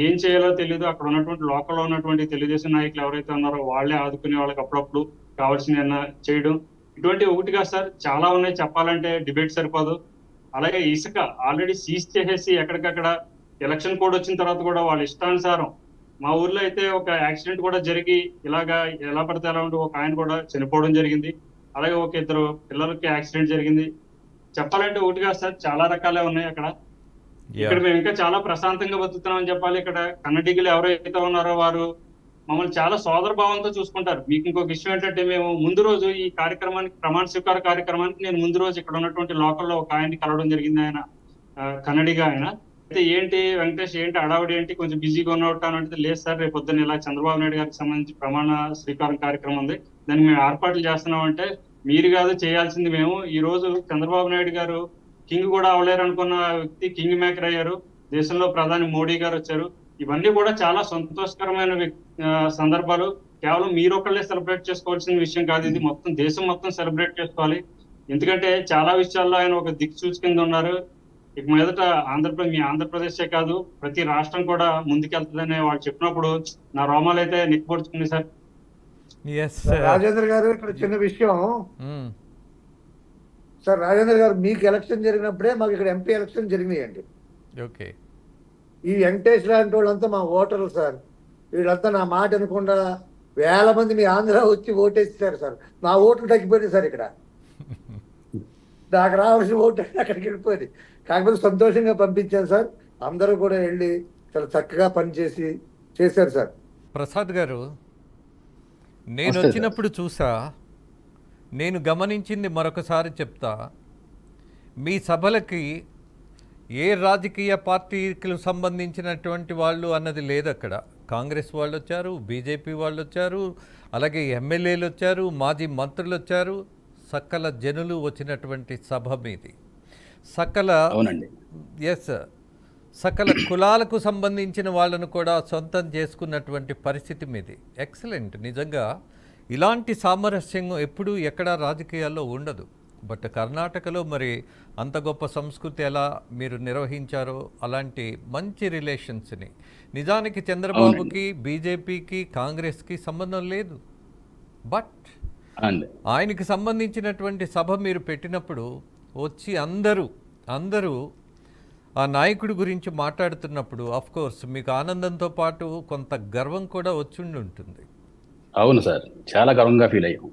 C: ఏం చేయాలో తెలియదు. అక్కడ ఉన్నటువంటి లోకల్లో ఉన్నటువంటి తెలుగుదేశం నాయకులు ఎవరైతే ఉన్నారో వాళ్ళే ఆదుకునే వాళ్ళకి అప్పుడప్పుడు కావాల్సిన చేయడం ఇటువంటి ఒకటిగా సార్ చాలా ఉన్నాయి. చెప్పాలంటే డిబేట్ సరిపోదు. అలాగే ఇసుక ఆల్రెడీ సీజ్ చేసేసి ఎక్కడికక్కడ ఎలక్షన్ కోడ్ వచ్చిన తర్వాత కూడా వాళ్ళ ఇష్టానుసారం మా ఊర్లో అయితే ఒక యాక్సిడెంట్ కూడా జరిగి ఇలాగా ఎలా పడితే ఎలా ఉంటే ఒక ఆయన కూడా చనిపోవడం జరిగింది. అలాగే ఒక 2 పిల్లలకి యాక్సిడెంట్ జరిగింది. చెప్పాలంటే ఒకటిగా సార్ చాలా రకాలే ఉన్నాయి అక్కడ. ఇక్కడ మేము ఇంకా చాలా ప్రశాంతంగా బతుకుతున్నామని చెప్పాలి. ఇక్కడ కన్నడిగులు ఎవరైతే ఉన్నారో వారు మమ్మల్ని చాలా సోదర భావంతో చూసుకుంటారు. మీకు ఇంకొక విషయం ఏంటంటే మేము ముందు రోజు ఈ కార్యక్రమానికి ప్రమాణ స్వీకార కార్యక్రమానికి నేను ముందు రోజు ఇక్కడ ఉన్నటువంటి లోకల్లో ఒక ఆయన్ని కలవడం జరిగింది. ఆయన కన్నడిగా ఆయన అయితే ఏంటి వెంకటేష్ ఏంటి అడావుడి ఏంటి కొంచెం బిజీగా ఉన్నట్టు అంటే లేదు సార్ రేపు పొద్దున్న ఇలా చంద్రబాబు నాయుడు గారికి సంబంధించి ప్రమాణ స్వీకారం కార్యక్రమం ఉంది, దానికి మేము ఏర్పాట్లు చేస్తున్నాం అంటే మీరు కాదు చేయాల్సింది మేము. ఈ రోజు చంద్రబాబు నాయుడు గారు కింగ్ కూడా అవ్వలేరు అనుకున్న వ్యక్తి కింగ్ మేకర్ అయ్యారు. దేశంలో ప్రధాని మోడీ గారు వచ్చారు. ఇవన్నీ కూడా చాలా సంతోషకరమైన సందర్భాలు. కేవలం మీరు ఒకళ్ళే సెలబ్రేట్ చేసుకోవాల్సిన విషయం కాదు, ఇది మొత్తం దేశం మొత్తం సెలబ్రేట్ చేసుకోవాలి. ఎందుకంటే చాలా విషయాల్లో ఆయన ఒక దిక్సూచి కింద ఉన్నారు. ఇక మీదట మీ ఆంధ్రప్రదేశే కాదు ప్రతి రాష్ట్రం కూడా ముందుకెళ్తుందని వాళ్ళు చెప్పినప్పుడు నా రోమాలు అయితే నిక్కబడుచుకుంది సార్.
B: రాజేంద్ర గారు ఇక్కడ చిన్న విషయం సార్. రాజేంద్ర గారు మీకు ఎలక్షన్ జరిగినప్పుడే మాకు ఇక్కడ ఎంపీ ఎలక్షన్ జరిగినాయండి.
A: ఓకే,
B: ఈ వెంకటేష్ లాంటి వాళ్ళంతా మా ఓటర్లు సార్. వీళ్ళంతా నా మాట అనకుండా వేల మంది మీ ఆంధ్ర వచ్చి ఓటేస్తారు సార్. నా ఓట్లు తగ్గిపోయింది సార్. ఇక్కడ నాకు రావాల్సిన ఓటు అక్కడికి వెళ్ళిపోయింది. కాకపోతే సంతోషంగా పంపించాను సార్. అందరూ కూడా వెళ్ళి చాలా చక్కగా పనిచేసి చేశారు సార్.
A: ప్రసాద్ గారు, నేను వచ్చినప్పుడు చూసా, నేను గమనించింది మరొకసారి చెప్తా. మీ సభలకి ఏ రాజకీయ పార్టీకి సంబంధించినటువంటి వాళ్ళు అన్నది లేదు. అక్కడ కాంగ్రెస్ వాళ్ళు వచ్చారు, బీజేపీ వాళ్ళు వచ్చారు, అలాగే ఎమ్మెల్యేలు వచ్చారు, మాజీ మంత్రులు వచ్చారు. సకల జనులు వచ్చినటువంటి సభ మీది. సకల కులాలకు సంబంధించిన వాళ్ళను కూడా సొంతం చేసుకున్నటువంటి పరిస్థితి మీది. ఎక్సలెంట్. నిజంగా ఇలాంటి సామరస్యం ఎప్పుడూ ఎక్కడా రాజకీయాల్లో ఉండదు. బట్ కర్ణాటకలో మరి అంత గొప్ప సంస్కృతి ఎలా మీరు నిర్వహించారో అలాంటి మంచి రిలేషన్స్ని. నిజానికి చంద్రబాబుకి, బీజేపీకి, కాంగ్రెస్కి సంబంధం లేదు. బట్ ఆయనకి సంబంధించినటువంటి సభ మీరు పెట్టినప్పుడు వచ్చి అందరూ ఆ నాయకుడి గురించి మాట్లాడుతున్నప్పుడు కోర్స్ మీకు ఆనందంతో పాటు కొంత గర్వం కూడా వచ్చి ఉంటుంది.
D: అవును సార్, చాలా గర్వంగా ఫీల్ అయ్యాం.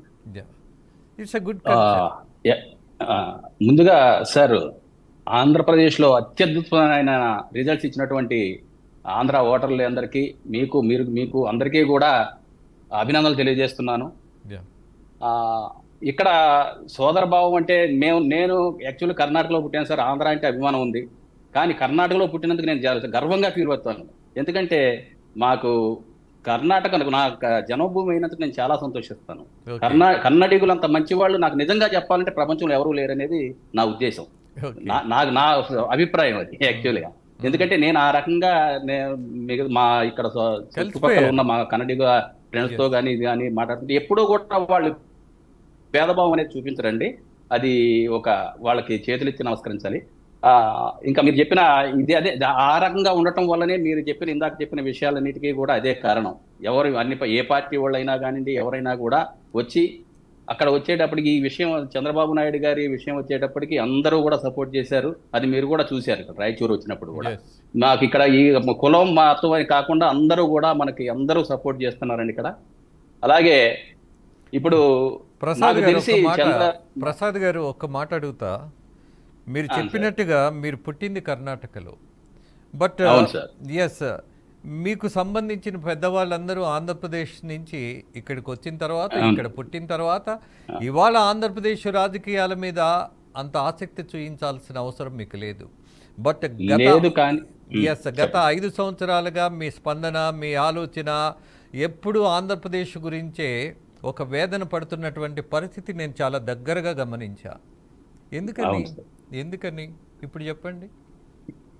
A: It's a good.
D: ముందుగా సార్, ఆంధ్రప్రదేశ్లో అత్యద్భుతమైన రిజల్ట్స్ ఇచ్చినటువంటి ఆంధ్ర ఓటర్లు అందరికీ మీకు అందరికీ కూడా అభినందనలు తెలియజేస్తున్నాను. ఇక్కడ సోదర భావం అంటే నేను యాక్చువల్లీ కర్ణాటకలో పుట్టాను సార్. ఆంధ్ర అంటే అభిమానం ఉంది, కానీ కర్ణాటకలో పుట్టినందుకు నేను గర్వంగా ఫీల్ అవుతాను. ఎందుకంటే మాకు కర్ణాటక నా జన్మభూమి అయినందుకు నేను చాలా సంతోషిస్తాను. కన్నడిగులు అంత మంచి వాళ్ళు నాకు నిజంగా చెప్పాలంటే ప్రపంచంలో ఎవరూ లేరనేది నా ఉద్దేశం, నా అభిప్రాయం అది యాక్చువల్గా. ఎందుకంటే నేను ఆ రకంగా మా ఇక్కడ చుట్టుపక్కల ఉన్న మా కన్నడిగ ఫ్రెండ్స్ తో కానీ ఇది కానీ మాట్లాడుతుంటే ఎప్పుడూ కూడా వాళ్ళు భేదభావం అనేది చూపించరండి. అది వాళ్ళకి చేతులెత్తి నమస్కరించాలి. ఇంకా మీరు చెప్పిన అదే ఆ రకంగా ఉండటం వల్లనే మీరు ఇందాక చెప్పిన విషయాలన్నిటికీ కూడా అదే కారణం. ఏ పార్టీ వాళ్ళైనా కానివ్వండి, ఎవరైనా కూడా వచ్చి అక్కడ వచ్చేటప్పటికి ఈ విషయం చంద్రబాబు నాయుడు గారి విషయం వచ్చేటప్పటికి అందరూ కూడా సపోర్ట్ చేశారు. అది మీరు కూడా చూశారు ఇక్కడ రాయచూరు వచ్చినప్పుడు కూడా.
A: Yes.
D: నాకు ఇక్కడ ఈ కులం మతం అని కాకుండా అందరూ కూడా మనకి అందరూ సపోర్ట్ చేస్తున్నారండి ఇక్కడ. అలాగే ఇప్పుడు
A: ప్రసాద్
D: నాకు
A: గారు
D: తెలిసి
A: ఒక మాట, ప్రసాద్ గారు ఒక్క మాట అడుగుతా. మీరు చెప్పినట్టుగా మీరు పుట్టింది కర్ణాటకలో, బట్
D: అవును సార్.
A: ఎస్, మీకు సంబంధించిన పెద్దవాళ్ళందరూ ఆంధ్రప్రదేశ్ నుంచి ఇక్కడికి వచ్చిన తర్వాత, ఇక్కడ పుట్టిన తర్వాత ఇవాళ ఆంధ్రప్రదేశ్ రాజకీయాల మీద అంత ఆసక్తి చూపించాల్సిన అవసరం మీకు లేదు. బట్
D: లేదు కానీ
A: గత 5 సంవత్సరాలుగా మీ స్పందన, మీ ఆలోచన ఎప్పుడు ఆంధ్రప్రదేశ్ గురించే ఒక వేదన పడుతున్నటువంటి పరిస్థితి నేను చాలా దగ్గరగా గమనించా. ఎందుకని ఇప్పుడు చెప్పండి.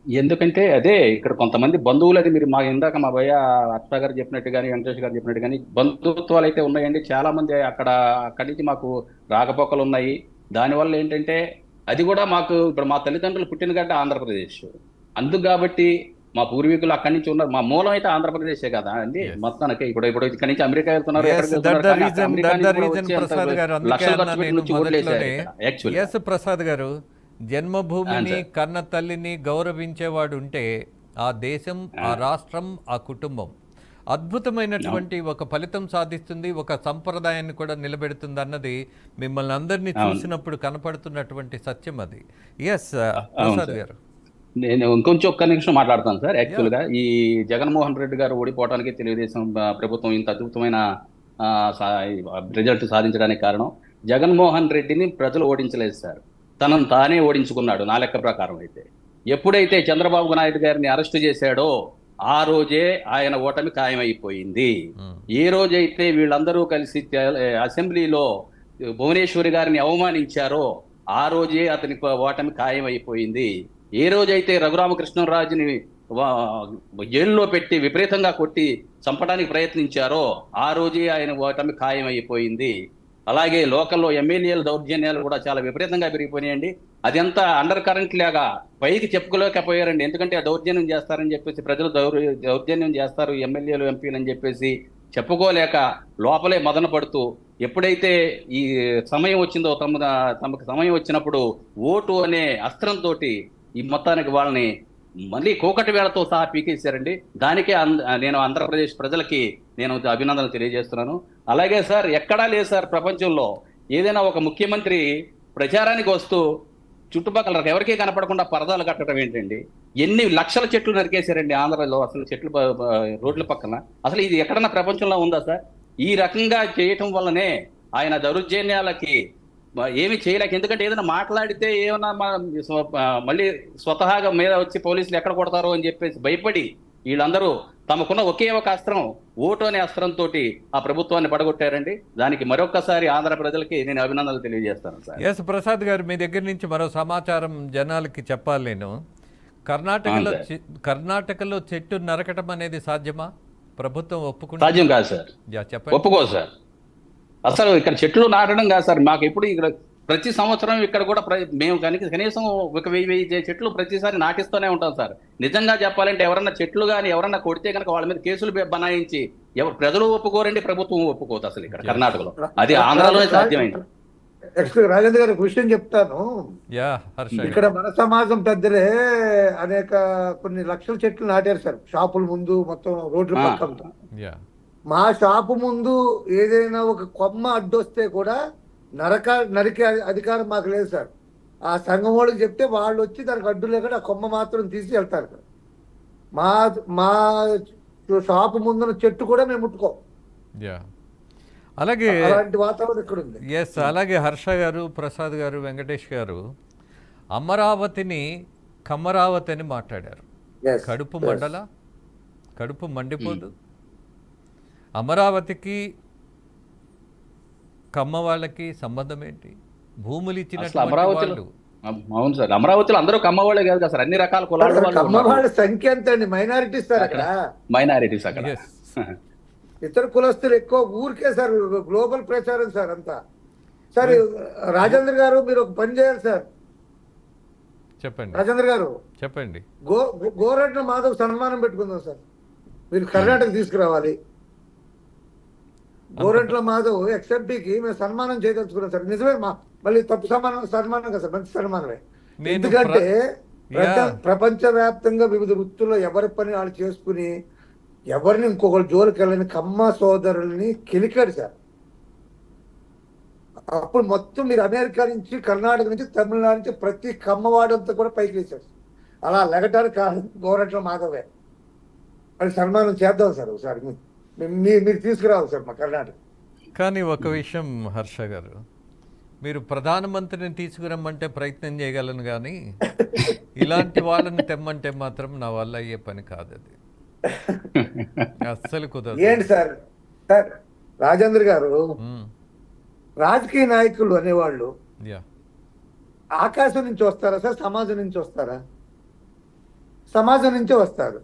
D: ఎందుకంటే అదే ఇక్కడ కొంతమంది బంధువులు, అది మీరు ఇందాక మా భయ్య అక్షా గారు చెప్పినట్టు కానీ వెంకటేష్ గారు చెప్పినట్టు కానీ బంధుత్వాలు అయితే ఉన్నాయండి. చాలా మంది అక్కడి నుంచి మాకు రాకపోకలు ఉన్నాయి. దానివల్ల ఏంటంటే అది కూడా మాకు ఇప్పుడు మా తల్లిదండ్రులు పుట్టిన గడ్డ ఆంధ్రప్రదేశ్, అందుకు కాబట్టి మా పూర్వీకులు అక్కడి నుంచి ఉన్నారు. మా మూలం అయితే ఆంధ్రప్రదేశే కదా అండి మొత్తానికి. ఇప్పుడు ఇక్కడ నుంచి అమెరికా వెళ్తున్నారు,
A: ప్రసాద్ గారు, జన్మభూమిని కన్న తల్లిని గౌరవించేవాడు ఉంటే ఆ దేశం, ఆ రాష్ట్రం, ఆ కుటుంబం అద్భుతమైనటువంటి ఒక ఫలితం సాధిస్తుంది, ఒక సంప్రదాయాన్ని కూడా నిలబెడుతుంది అన్నది మిమ్మల్ని అందరినీ చూసినప్పుడు కనపడుతున్నటువంటి సత్యం అది. ఎస్ ప్రసాద్ గారు,
D: నేను ఇంకొంచెం ఒక్క నిమిషం మాట్లాడతాను సార్. యాక్చువల్గా ఈ జగన్మోహన్ రెడ్డి గారు ఓడిపోవడానికి తెలుగుదేశం ప్రభుత్వం ఇంత అద్భుతమైన రిజల్ట్ సాధించడానికి కారణం జగన్మోహన్ రెడ్డిని ప్రజలు ఓడించలేదు సార్, తనను తానే ఓడించుకున్నాడు. నా లెక్క ప్రకారం అయితే ఎప్పుడైతే చంద్రబాబు నాయుడు గారిని అరెస్టు చేశాడో ఆ రోజే ఆయన ఓటమి ఖాయమైపోయింది. ఏ రోజైతే వీళ్ళందరూ కలిసి అసెంబ్లీలో భువనేశ్వరి గారిని అవమానించారో ఆ రోజే అతని ఓటమి ఖాయమైపోయింది. ఏ రోజైతే రఘురామకృష్ణరాజుని జైల్లో పెట్టి విపరీతంగా కొట్టి చంపడానికి ప్రయత్నించారో ఆ రోజే ఆయన ఓటమి ఖాయమైపోయింది. అలాగే లోకల్లో ఎమ్మెల్యేల దౌర్జన్యాలు కూడా చాలా విపరీతంగా పెరిగిపోయినాయండి. అదంతా అండర్ కరెంట్ లాగా పైకి చెప్పుకోలేకపోయారండి. ఎందుకంటే దౌర్జన్యం చేస్తారని చెప్పేసి, ప్రజలు దౌర్జన్యం చేస్తారు ఎమ్మెల్యేలు ఎంపీలు అని చెప్పేసి చెప్పుకోలేక లోపలే మదన పడుతూ, ఎప్పుడైతే ఈ సమయం వచ్చిందో తమకు సమయం వచ్చినప్పుడు ఓటు అనే అస్త్రంతో ఈ మొత్తానికి వాళ్ళని మళ్ళీ కోకటి వేళతో సహా పీకేశారండి. దానికే నేను ఆంధ్రప్రదేశ్ ప్రజలకి నేను అభినందనలు తెలియజేస్తున్నాను. అలాగే సార్, ఎక్కడా లేదు సార్ ప్రపంచంలో ఏదైనా ఒక ముఖ్యమంత్రి ప్రచారానికి వస్తూ చుట్టుపక్కల ఎవరికీ కనపడకుండా పరదాలు కట్టడం ఏంటండి? ఎన్ని లక్షల చెట్లు నరికేశారండి ఆంధ్రలో, అసలు చెట్లు రోడ్ల పక్కన. అసలు ఇది ఎక్కడన్నా ప్రపంచంలో ఉందా సార్? ఈ రకంగా చేయటం వల్లనే ఆయన దౌర్జన్యాలకి ఏమి చేయలేక, ఎందుకంటే ఏదైనా మాట్లాడితే ఏమన్నా మళ్ళీ స్వతహాగా మీద వచ్చి పోలీసులు ఎక్కడ కొడతారో అని చెప్పేసి భయపడి వీళ్ళందరూ తమకున్న ఒకే ఒక అస్త్రం, ఓటు అనే అస్త్రంతో ఆ ప్రభుత్వాన్ని పడగొట్టారండి. దానికి మరొకసారి ఆంధ్ర ప్రజలకి నేను అభినందనలు తెలియజేస్తాను సార్.
A: ఎస్ ప్రసాద్ గారు, మీ దగ్గర నుంచి మరో సమాచారం జనాలకి చెప్పాలి నేను. కర్ణాటకలో చెట్టు నరకటం అనేది సాధ్యమా? ప్రభుత్వం ఒప్పుకుంటే?
D: సాధ్యం కాదు సార్,
A: చెప్పండి.
D: ఒప్పుకోదు సార్. అసలు ఇక్కడ చెట్లు నాటడం కాదు సార్. మాకు ఎప్పుడు ఇక్కడ ప్రతి సంవత్సరం ఇక్కడ కూడా మేము కనీసం ఒక 1000 చెట్లు ప్రతిసారి నాటిస్తూనే ఉంటాం సార్. నిజంగా చెప్పాలంటే ఎవరన్నా చెట్లు కానీ ఎవరన్నా కొడితే కనుక వాళ్ళ మీద కేసులు బనాయించి ప్రజలు ఒప్పుకోరండి, ప్రభుత్వం ఒప్పుకోదు అసలు ఇక్కడ కర్ణాటకలో. అది ఆంధ్రాలోనే సాధ్యమైంది.
B: రాజేంద్ర గారు విషయం చెప్తాను. ఇక్కడ మన సమాజం పెద్దలే కొన్ని లక్షల చెట్లు నాటారు సార్, షాపుల ముందు, మొత్తం రోడ్ల పక్కన. మా షాపు ముందు ఏదైనా ఒక కొమ్మ అడ్డొస్తే కూడా నరికే అధికారం మాకు లేదు సార్. ఆ సంఘం వాళ్ళకి చెప్తే వాళ్ళు వచ్చి దానికి అడ్డు లేకుండా ఆ కొమ్మ మాత్రం తీసి వెళ్తారు సార్. మా షాపు ముందున్న చెట్టు కూడా మేము ముట్టుకోం.
A: అలాగే
B: అలాంటి వాతావరణం ఇక్కడ ఉంది.
A: ఎస్, అలాగే హర్ష గారు, ప్రసాద్ గారు, వెంకటేష్ గారు అమరావతిని కమరావతి అని మాట్లాడారు. కడుపు మండల, కడుపు మండిపోదు? అమరావతికి కమ్మ వాళ్ళకి సంబంధం ఏంటి? భూములు ఇచ్చినటువంటి వాళ్ళు.
D: అవును సార్, అమరావతిలో అందరూ కమ్మ వాళ్ళే కాదు సార్, అన్ని రకాల కులాల
B: వాళ్ళ సంఖ్య ఎంత అండి? మైనారిటీస్ సార్ అక్కడ,
D: మైనారిటీస్ అక్కడ.
B: ఇతర కులస్తులు ఎక్కువ ఊరికే సార్, గ్లోబల్ ప్రచారం సార్ అంతా. సార్ రాజేంద్ర గారు, మీరు ఒక పని చేయాలి సార్.
A: చెప్పండి
B: రాజేంద్ర గారు,
A: చెప్పండి.
B: గోరట్ల మాధవ్ సన్మానం పెట్టుకుందాం సార్. మీరు కర్ణాటక తీసుకురావాలి. గోరంట్ల మాధవ్ ఎక్స్ఎంపీకి మేము సన్మానం చేయదలుచుకున్నాం సార్. నిజమే, మళ్ళీ తప్పు సన్మానం కదా సార్, మంచి సన్మానమే. ఎందుకంటే ప్రపంచవ్యాప్తంగా వివిధ వృత్తుల్లో ఎవరి పని వాళ్ళు చేసుకుని ఎవరిని ఇంకొకరు జోలికి వెళ్ళని కమ్మ సోదరుల్ని కెలికాడు సార్. అప్పుడు మొత్తం మీరు అమెరికా నుంచి, కర్ణాటక నుంచి, తమిళనాడు నుంచి ప్రతి కమ్మవాడంతా కూడా పైకి వేశారు. అలా లెగటానికి కారణం గోరంట్ల మాధవే. అది సన్మానం చేద్దాం సార్ ఒకసారి, మీరు తీసుకురావాలి సార్ మా కర్ణాటక.
A: కానీ ఒక విషయం హర్ష గారు, మీరు ప్రధానమంత్రిని తీసుకురమ్మంటే ప్రయత్నం చేయగలను, కానీ ఇలాంటి వాళ్ళని తెమ్మంటే మాత్రం నా వల్ల అయ్యే పని కాదు. అది అస్సలు కుదరదు.
B: ఏంటి సార్ సార్ రాజేంద్ర గారు, రాజకీయ నాయకులు అనేవాళ్ళు ఆకాశం నుంచి వస్తారా సార్, సమాజం నుంచి వస్తారా? సమాజం నుంచే వస్తారు.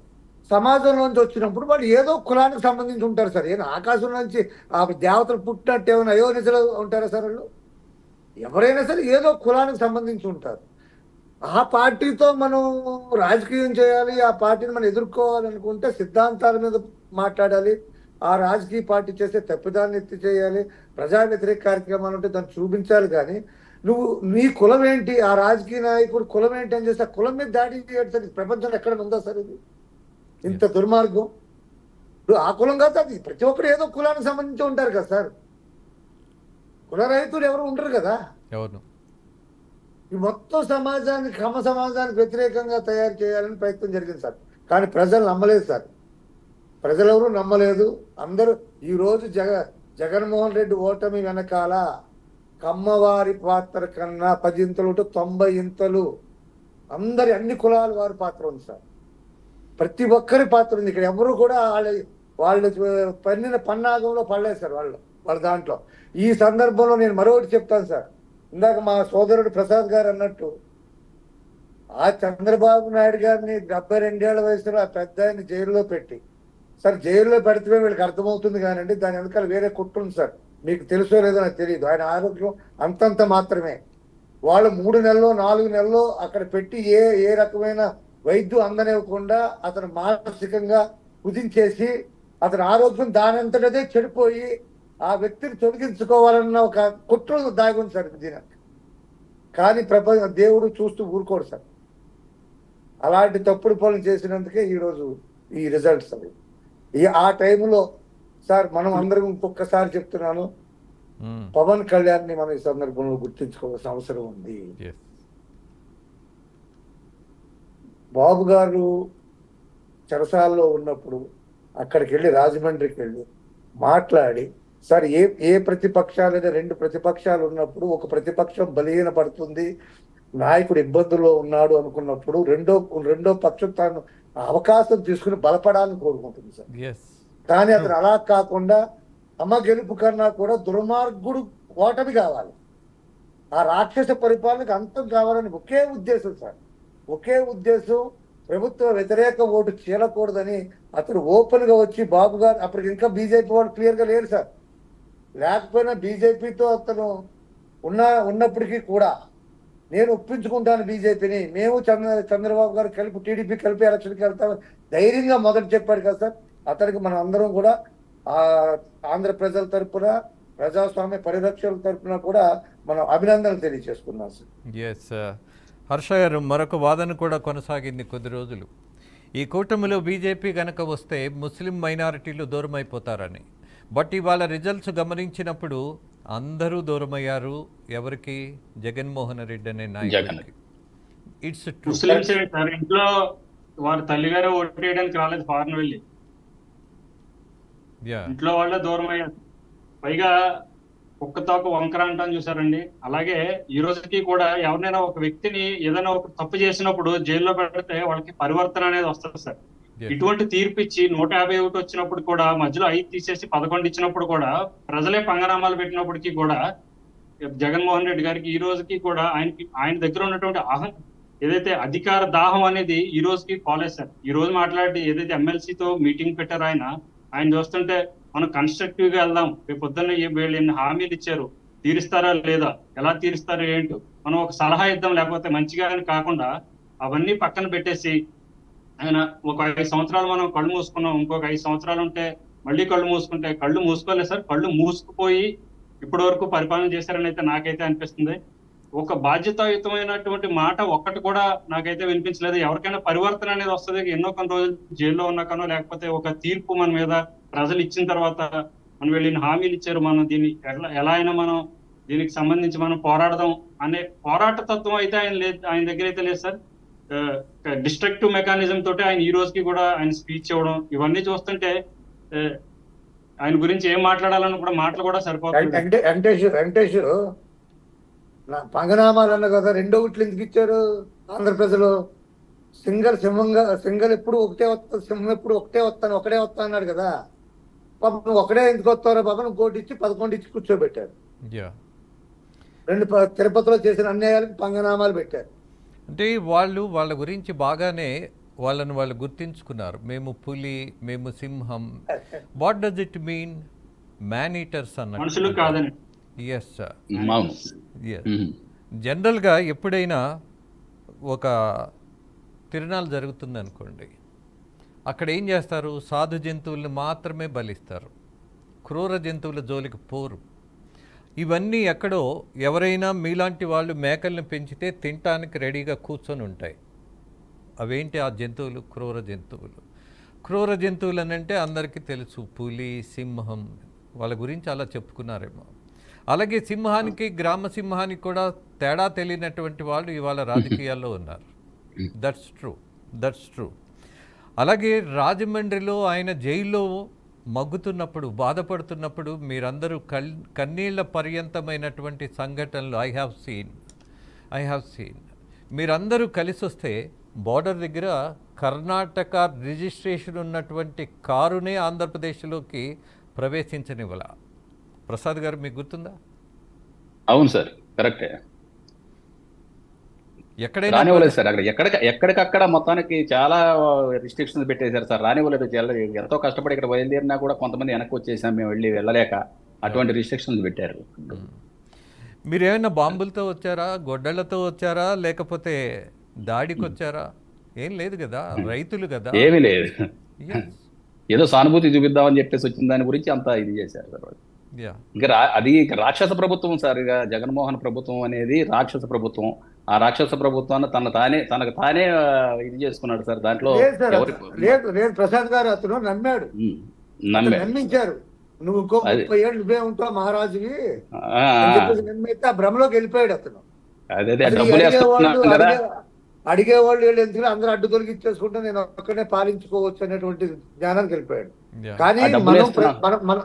B: సమాజంలోంచి వచ్చినప్పుడు వాళ్ళు ఏదో కులానికి సంబంధించి ఉంటారు సార్. ఏదో ఆకాశం నుంచి ఆ దేవతలు పుట్టినట్టు ఏమైనా అయోనిజలు ఉంటారా సార్? వాళ్ళు ఎవరైనా సరే ఏదో కులానికి సంబంధించి ఉంటారు. ఆ పార్టీతో మనం రాజకీయం చేయాలి, ఆ పార్టీని మనం ఎదుర్కోవాలనుకుంటే సిద్ధాంతాల మీద మాట్లాడాలి. ఆ రాజకీయ పార్టీ చేసే తప్పిదాన్ని ఎత్తి చేయాలి. ప్రజా వ్యతిరేక కార్యక్రమాలు ఉంటే దాన్ని చూపించాలి. కానీ నువ్వు నీ కులం ఏంటి, ఆ రాజకీయ నాయకుడు కులం ఏంటి అని చేస్తే ఆ కులం మీద దాడి చేయడం సార్ ప్రపంచంలో ఎక్కడ ఉందా సార్ ఇది? ఇంత దుర్మార్గం. ఇప్పుడు ఆ కులం కాదు, అది ప్రతి ఒక్కరు ఏదో కులానికి సంబంధించి ఉంటారు కదా సార్. కుల రైతులు ఎవరు ఉండరు కదా. ఈ మొత్తం సమాజానికి, క్రమ సమాజానికి వ్యతిరేకంగా తయారు చేయాలని ప్రయత్నం జరిగింది సార్. కానీ ప్రజలు నమ్మలేదు సార్. ప్రజలెవరూ నమ్మలేదు. అందరూ ఈరోజు జగన్మోహన్ రెడ్డి ఓటమి వెనకాల కమ్మవారి పాత్ర కన్నా 10 ఇంతలు 90 ఇంతలు అందరి అన్ని కులాల వారి పాత్ర ఉంది సార్. ప్రతి ఒక్కరి పాత్ర ఉంది. ఇక్కడ ఎవరు కూడా వాళ్ళు పన్నిన పన్నాగంలో పడలేదు సార్. వాళ్ళ దాంట్లో. ఈ సందర్భంలో నేను మరొకటి చెప్తాను సార్. ఇందాక మా సోదరుడు ప్రసాద్ గారు అన్నట్టు, ఆ చంద్రబాబు నాయుడు గారిని 72 ఏళ్ల వయసులో ఆ పెద్ద ఆయన జైల్లో పెట్టి, సార్ జైల్లో పెడితే వీళ్ళకి అర్థమవుతుంది కానండి, దాని వెనకాల వేరే కుట్టుంది సార్. మీకు తెలుసో లేదో నాకు తెలియదు. ఆయన ఆరోగ్యం అంతంత మాత్రమే. వాళ్ళు 3 నెలల్లో 4 నెలల్లో అక్కడ పెట్టి ఏ రకమైన వైద్యం అందనివ్వకుండా అతను మానసికంగా కుదించేసి అతని ఆరోగ్యం దానంతటదే చెడిపోయి ఆ వ్యక్తిని తొలగించుకోవాలన్న ఒక కుట్ర దాగుంది సార్ దీనికి. కానీ దేవుడు చూస్తూ ఊరుకోడు సార్. అలాంటి తప్పుడు పనులు చేసినందుకే ఈరోజు ఈ రిజల్ట్స్ అవి. ఆ టైంలో సార్ మనం అందరం ఇంకొకసారి చెప్తున్నాను, పవన్ కళ్యాణ్ ని మనం ఈ సందర్భంలో గుర్తించుకోవాల్సిన అవసరం ఉంది. బాబు గారు చెరసాల్లో ఉన్నప్పుడు అక్కడికి వెళ్ళి, రాజమండ్రికి వెళ్ళి మాట్లాడి, సార్ ఏ ప్రతిపక్షాలైనా 2 ప్రతిపక్షాలు ఉన్నప్పుడు ఒక ప్రతిపక్షం బలహీన పడుతుంది, నాయకుడు ఇబ్బందుల్లో ఉన్నాడు అనుకున్నప్పుడు రెండో పక్షం తాను అవకాశం తీసుకుని బలపడాలని కోరుకుంటుంది సార్. కానీ అతను అలా కాకుండా అమ్మ గెలుపు కన్నా కూడా దుర్మార్గుడు ఓటమి కావాలి, ఆ రాక్షస పరిపాలనకు అంతం కావాలని ఒకే ఉద్దేశం సార్. ఒకే ఉద్దేశం, ప్రభుత్వ వ్యతిరేక ఓటు చీలకూడదని అతను ఓపెన్ గా వచ్చి, బాబు గారు అప్పటికి ఇంకా బీజేపీ వాళ్ళు క్లియర్ గా లేరు సార్. లేకపోయినా బీజేపీతో అతను ఉన్నప్పటికీ కూడా నేను ఒప్పించుకుంటాను బీజేపీని, మేము చంద్రబాబు గారు కలిపి టీడీపీ కలిపి ఎలక్షన్కి వెళ్తామని ధైర్యంగా మొదట చెప్పాడు కదా సార్. అతనికి మనం అందరం కూడా ఆంధ్ర ప్రజల తరపున, ప్రజాస్వామ్య పరిరక్షణ తరపున కూడా మనం అభినందనలు తెలియజేసుకున్నాం సార్.
A: హర్ష గారు, మరొక వాదన కూడా కొనసాగింది కొద్ది రోజులు. ఈ కూటమిలో బీజేపీ కనుక వస్తే ముస్లిం మైనారిటీలు దూరం అయిపోతారని. బట్ ఇవాళ రిజల్ట్స్ గమనించినప్పుడు అందరూ దూరమయ్యారు. ఎవరికి? జగన్మోహన్ రెడ్డి అనే నాయకుడికి. It's true.
C: ఇంట్లో వారి తల్లిగారే ఓటు వేయడానికి రాలేదు, ఫారెన్ వెళ్ళి ఇంట్లో వాళ్ళే దూరం అయ్యారు. పైగా ఒక్కతోక వంకర అంటాను చూసారండి. అలాగే ఈ రోజుకి కూడా ఎవరినైనా ఒక వ్యక్తిని ఏదైనా ఒక తప్పు చేసినప్పుడు జైల్లో పెడితే వాళ్ళకి పరివర్తన అనేది వస్తుంది సార్. ఇటువంటి తీర్పు ఇచ్చి 151 వచ్చినప్పుడు కూడా మధ్యలో 5 తీసేసి 11 ఇచ్చినప్పుడు కూడా ప్రజలే పంగనామాలు పెట్టినప్పటికీ కూడా జగన్మోహన్ రెడ్డి గారికి ఈ రోజుకి కూడా ఆయన దగ్గర ఉన్నటువంటి ఏదైతే అధికార దాహం అనేది ఈ రోజుకి కాలేదు సార్. ఈ రోజు మాట్లాడి ఏదైతే ఎమ్మెల్సీతో మీటింగ్ పెట్టారో ఆయన చూస్తుంటే మనం కన్స్ట్రక్టివ్ గా వెళ్దాం, రేపు పొద్దున్న వీళ్ళు ఎన్ని హామీలు ఇచ్చారు, తీరుస్తారా లేదా, ఎలా తీరుస్తారో ఏంటో మనం ఒక సలహా ఇద్దాం, లేకపోతే మంచిగా కాకుండా అవన్నీ పక్కన పెట్టేసి ఆయన ఒక 5 సంవత్సరాలు మనం కళ్ళు మూసుకున్నాం, ఇంకొక 5 సంవత్సరాలు ఉంటే మళ్ళీ కళ్ళు మూసుకుంటే కళ్ళు మూసుకోలేదు సార్, కళ్ళు మూసుకుపోయి ఇప్పటి వరకు పరిపాలన చేశారని అయితే నాకైతే అనిపిస్తుంది. ఒక బాధ్యతాయుతమైనటువంటి మాట ఒక్కటి కూడా నాకైతే వినిపించలేదు. ఎవరికైనా పరివర్తన అనేది వస్తుంది, ఎన్నో కొన్ని రోజులు జైల్లో ఉన్నాకనో లేకపోతే ఒక తీర్పు మన మీద ప్రజలు ఇచ్చిన తర్వాత మనం వెళ్ళిన హామీలు ఇచ్చారు, మనం దీన్ని ఎలా అయినా మనం దీనికి సంబంధించి మనం పోరాడదాం అనే పోరాట తత్వం అయితే ఆయన దగ్గర అయితే లేదు సార్. డిస్ట్రక్టివ్ మెకానిజం తోటి ఆయన ఈ రోజుకి కూడా ఆయన స్పీచ్ ఇవ్వడం ఇవన్నీ చూస్తుంటే ఆయన గురించి ఏం మాట్లాడాలని కూడా మాటలు కూడా సరిపోతుంది.
B: వెంకటేష్ పంగనామాలు అన్న కదా, 2 ఓట్లు ఎందుకు ఇచ్చారు ఆంధ్ర ప్రజలు? సింగల్ ఎప్పుడు ఒకటే వస్తా, సింహం ఎప్పుడు ఒకటే వస్తా అన్నాడు కదా. పాపం నువ్వు ఒకటే ఎందుకు వస్తారో పాపం, నువ్వు 1 ఇచ్చి 11 ఇచ్చి కూర్చోబెట్టారు. 2 తిరుపతిలో చేసిన అన్యాయాలకు పంగనామాలు పెట్టారు.
A: అంటే వాళ్ళ గురించి బాగానే వాళ్ళు గుర్తించుకున్నారు. మేము పులి, మేము సింహం. What does it mean? Man eaters అన్నట్టు.
C: మనుషులు కాదని.
A: Yes sir. జనరల్గా ఎప్పుడైనా ఒక తిరునాళ్ళు జరుగుతుంది అనుకోండి, అక్కడ ఏం చేస్తారు? సాధు జంతువుల్ని మాత్రమే బలిస్తారు, క్రూర జంతువుల జోలికి పోరు. ఇవన్నీ ఎక్కడో ఎవరైనా మీలాంటి వాళ్ళు మేకల్ని పెంచితే తినటానికి రెడీగా కూర్చొని ఉంటాయి. అవేంటి ఆ జంతువులు? క్రూర జంతువులు. క్రూర జంతువులు అని అంటే అందరికీ తెలుసు, పులి, సింహం. వాళ్ళ గురించి అలా చెప్పుకున్నారేమో. అలాగే సింహానికి, గ్రామ సింహానికి కూడా తేడా తెలియనటువంటి వాళ్ళు ఇవాళ రాజకీయాల్లో ఉన్నారు. That's true. అలాగే రాజమండ్రిలో ఆయన జైల్లో మగ్గుతున్నప్పుడు, బాధపడుతున్నప్పుడు మీరందరూ కన్నీళ్ల పర్యంతమైనటువంటి సంఘటనలు ఐ హ్యావ్ సీన్. మీరందరూ కలిసి వస్తే బోర్డర్ దగ్గర కర్ణాటక రిజిస్ట్రేషన్ ఉన్నటువంటి కారునే ఆంధ్రప్రదేశ్లోకి ప్రవేశించనివ్వాల. ప్రసాద్ గారు, మీకు గుర్తుందా?
D: అవును సార్, కరెక్టే.
A: ఎక్కడైనా
D: రానివ్వలేదు సార్. అక్కడ ఎక్కడికక్కడ మొత్తానికి చాలా రిస్ట్రిక్షన్స్ పెట్టేశారు సార్. రానివ్వలేదు. ఎంతో కష్టపడి ఇక్కడ బయలుదేరినా కూడా కొంతమంది వెనక్కి వచ్చేసాం, మేము వెళ్ళలేక. అటువంటి రిస్ట్రిక్షన్స్ పెట్టారు.
A: మీరేమైనా బాంబులతో వచ్చారా, గొడ్డళ్లతో వచ్చారా, లేకపోతే దాడికి వచ్చారా? ఏం లేదు కదా, రైతులు కదా.
D: ఏమీ లేదు. ఏదో సానుభూతి చూపిద్దామని చెప్పేసి వచ్చిన దాని గురించి అంతా ఇది చేశారు సార్. ఇంకా అది రాక్షస ప్రభుత్వం సార్. ఇక జగన్మోహన్ ప్రభుత్వం అనేది రాక్షస ప్రభుత్వం. ఆ రాక్షస ప్రభుత్వాన్ని తనకు తానే ఇది చేసుకున్నాడు సార్. దాంట్లో
B: లేదు ప్రసాద్ గారు, అతను నమ్మించారు. నువ్వు ఇంకో 30 ఏళ్ళు నువ్వే ఉంటావు మహారాజువి నమ్మితే ఆ భ్రమలోకి వెళ్ళిపోయాడు అతను. అడిగేవాళ్ళు వీళ్ళు ఎందుకు అందరూ అడ్డు తొలగించేసుకుంటే నేను ఒక్కనే పాలించుకోవచ్చు అనేటువంటి జ్ఞానానికి వెళ్ళిపోయాడు. కానీ మనం